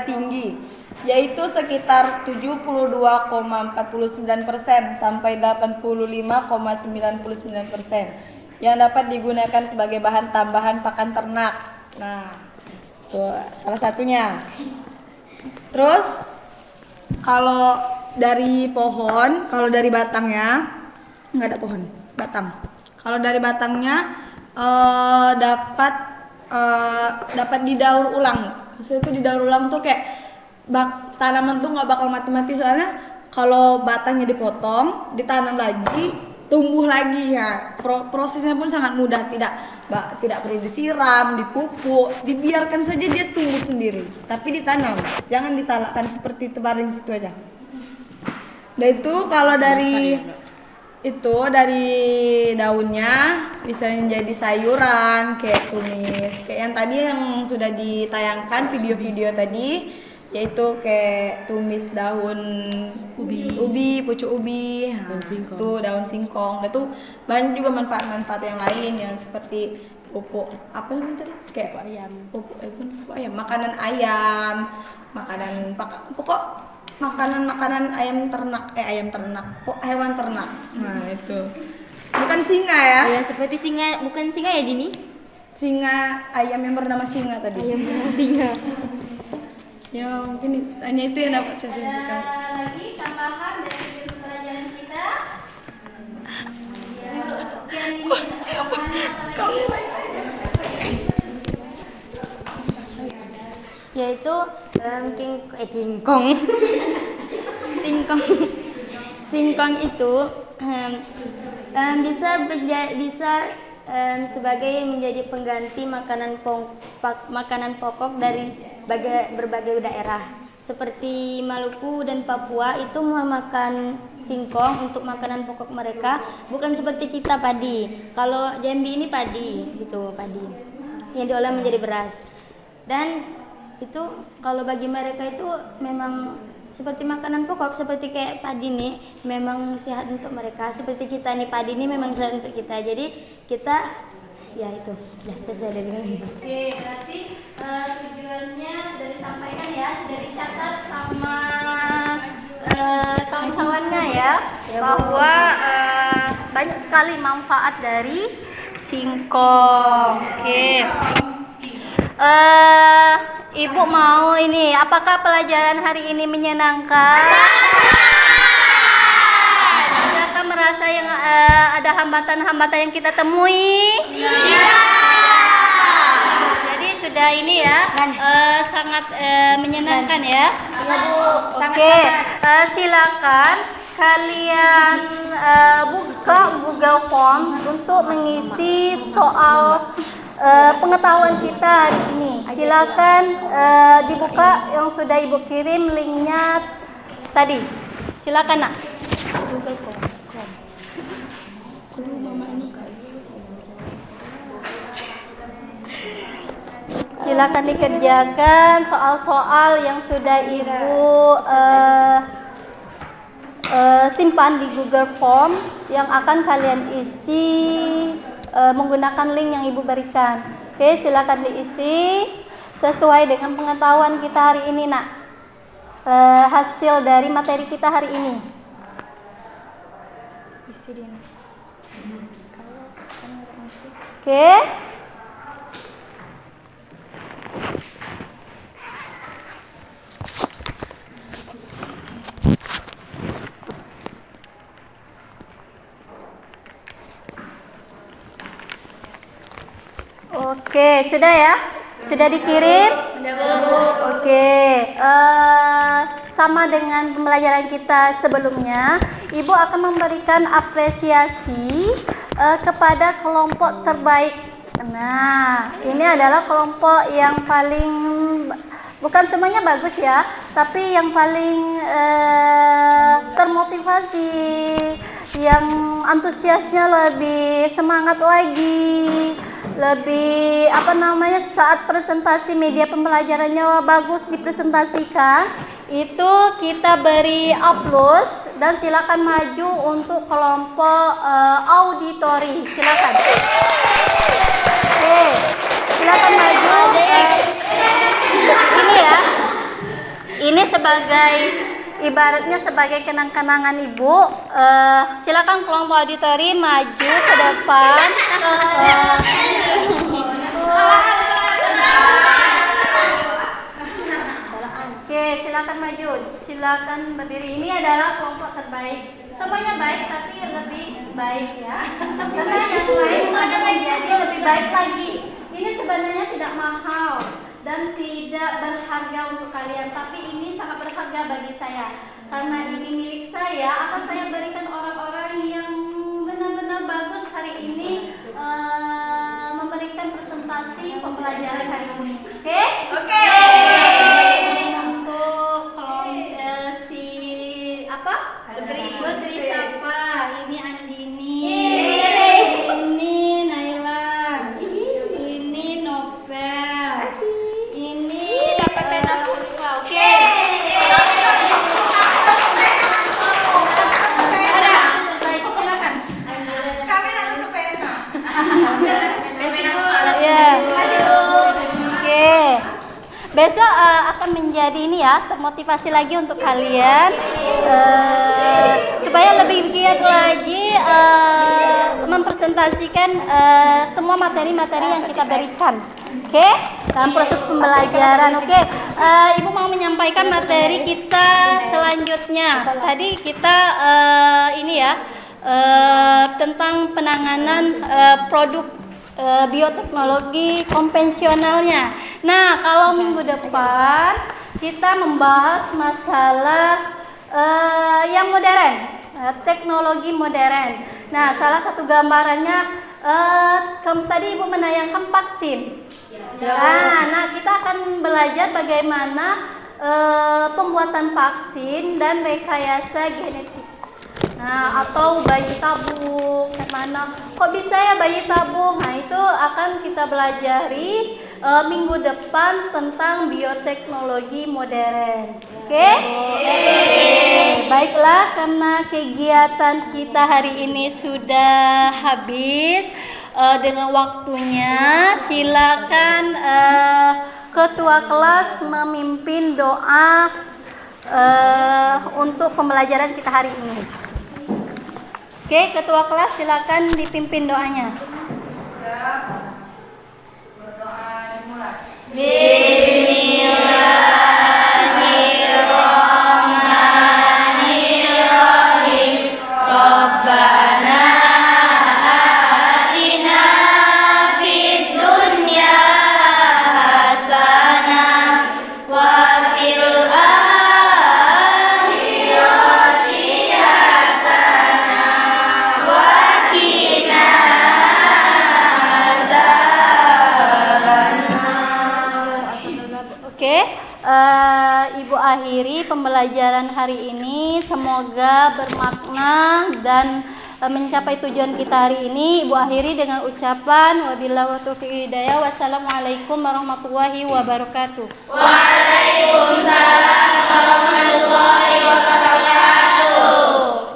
tinggi, yaitu sekitar 72,49% sampai 85,99% yang dapat digunakan sebagai bahan tambahan pakan ternak. Nah, itu salah satunya. Terus kalau dari pohon, kalau dari batangnya nggak ada pohon, batang. Kalau dari batangnya dapat dapat didaur ulang. Maksudnya itu didaur ulang tuh kayak tanaman tuh nggak bakal mati-mati, soalnya kalau batangnya dipotong, ditanam lagi, tumbuh lagi ya. Prosesnya pun sangat mudah, tidak perlu disiram, dipupuk, dibiarkan saja dia tumbuh sendiri. Tapi ditanam, jangan ditalakkan seperti tebaring situ aja. Dan itu kalau dari daunnya bisa menjadi sayuran kayak tumis, kayak yang tadi yang sudah ditayangkan video-video tadi, yaitu kayak tumis daun ubi, pucuk ubi, itu daun singkong. Itu banyak juga manfaat-manfaat yang lain yang seperti pupuk apa namanya tadi, kayak pupuk ayam, makanan ayam, pokok makanan ayam ternak, hewan ternak. Nah itu bukan singa ya? Ya seperti singa, bukan singa ya Dini? Singa, ayam yang bernama singa tadi. Ayam bernama singa. Ya mungkin hanya itu yang dapat saya sebutkan. Lagi tambahan dari pelajaran kita. Yaitu singkong. Singkong itu bisa sebagai menjadi pengganti makanan pokok dari berbagai daerah. Seperti Maluku dan Papua itu memakan singkong untuk makanan pokok mereka, bukan seperti kita padi. Kalau Jambi ini padi yang diolah menjadi beras. Dan itu kalau bagi mereka itu memang seperti makanan pokok, seperti kayak padi nih memang sehat untuk mereka. Seperti kita nih, padi ini memang sehat untuk kita. Jadi kita ya itu selesai dari ini. Oke, berarti tujuannya sudah disampaikan ya, sudah dicatat sama kawan-kawannya ya, bahwa banyak sekali manfaat dari singkong. Oke. Ibu mau ini, apakah pelajaran hari ini menyenangkan? Adakah merasa yang ada hambatan-hambatan yang kita temui? Jadi sudah ini ya, sangat menyenangkan ya. Oke, silakan kalian buka Google Form untuk mengisi soal pengetahuan kita hari ini. Silakan dibuka yang sudah Ibu kirim linknya tadi. Silakan nak. Silakan dikerjakan soal-soal yang sudah Ibu simpan di Google Form yang akan kalian isi menggunakan link yang Ibu berikan. Oke, silakan diisi sesuai dengan pengetahuan kita hari ini nak. Hasil dari materi kita hari ini. Oke. Oke, sudah ya? Sudah dikirim? Oke, sama dengan pembelajaran kita sebelumnya, Ibu akan memberikan apresiasi kepada kelompok terbaik. Nah, ini adalah kelompok yang paling, bukan semuanya bagus ya, tapi yang paling termotivasi, yang antusiasnya lebih semangat lagi, lebih saat presentasi media pembelajarannya bagus dipresentasikan, itu kita beri aplaus dan silakan maju untuk kelompok auditori. Silakan. Oke, silakan maju. Ini ya. Ini sebagai ibaratnya sebagai kenang-kenangan Ibu. Silakan kelompok auditori maju ke depan. Oke, silakan maju. Silakan berdiri. Ini adalah kelompok terbaik. Semuanya baik tapi lebih baik ya. Karena yang lain ada menjadi lebih baik lagi. Ini sebenarnya tidak mahal dan tidak berharga untuk kalian, tapi ini sangat berharga bagi saya. Karena ini milik saya, akan saya berikan orang-orang yang benar-benar bagus hari ini memberikan presentasi pembelajaran hari ini. Oke? Oke. Untuk si apa? Putri siapa? Ini Andini. Ini Naila. Ini Novel. Ini dapat pena Ulfa. Oke. Terbaik, silakan. Ya. Oke. Besok akan menjadi ini ya, termotivasi lagi untuk kalian supaya lebih giat lagi mempresentasikan semua materi-materi yang kita berikan. Oke, dalam proses pembelajaran. Oke, Ibu mau menyampaikan materi kita selanjutnya. Tadi kita ini ya tentang penanganan produk bioteknologi konvensionalnya. Nah, kalau minggu depan kita membahas masalah yang modern, teknologi modern. Nah, salah satu gambarannya tadi Ibu menayangkan vaksin. Nah, kita akan belajar bagaimana pembuatan vaksin dan rekayasa genetik. Nah, atau bayi tabung, mana? Kok bisa ya bayi tabung? Nah, itu akan kita pelajari minggu depan tentang bioteknologi modern. Oke? Baiklah, karena kegiatan kita hari ini sudah habis dengan waktunya, silakan ketua kelas memimpin doa untuk pembelajaran kita hari ini. Oke, ketua kelas silakan dipimpin doanya. Berdoa dimulai. Bismillahirrahmanirrahim. Rabbana atina fid dunya hasanah wa fil akhirati hasanah wa qina Oke, Ibu akhiri pembelajaran hari ini. Semoga bermakna dan mencapai tujuan kita hari ini. Ibu akhiri dengan ucapan wabillahi taufiq hidayah. Wassalamualaikum warahmatullahi wabarakatuh. Waalaikumsalam warahmatullahi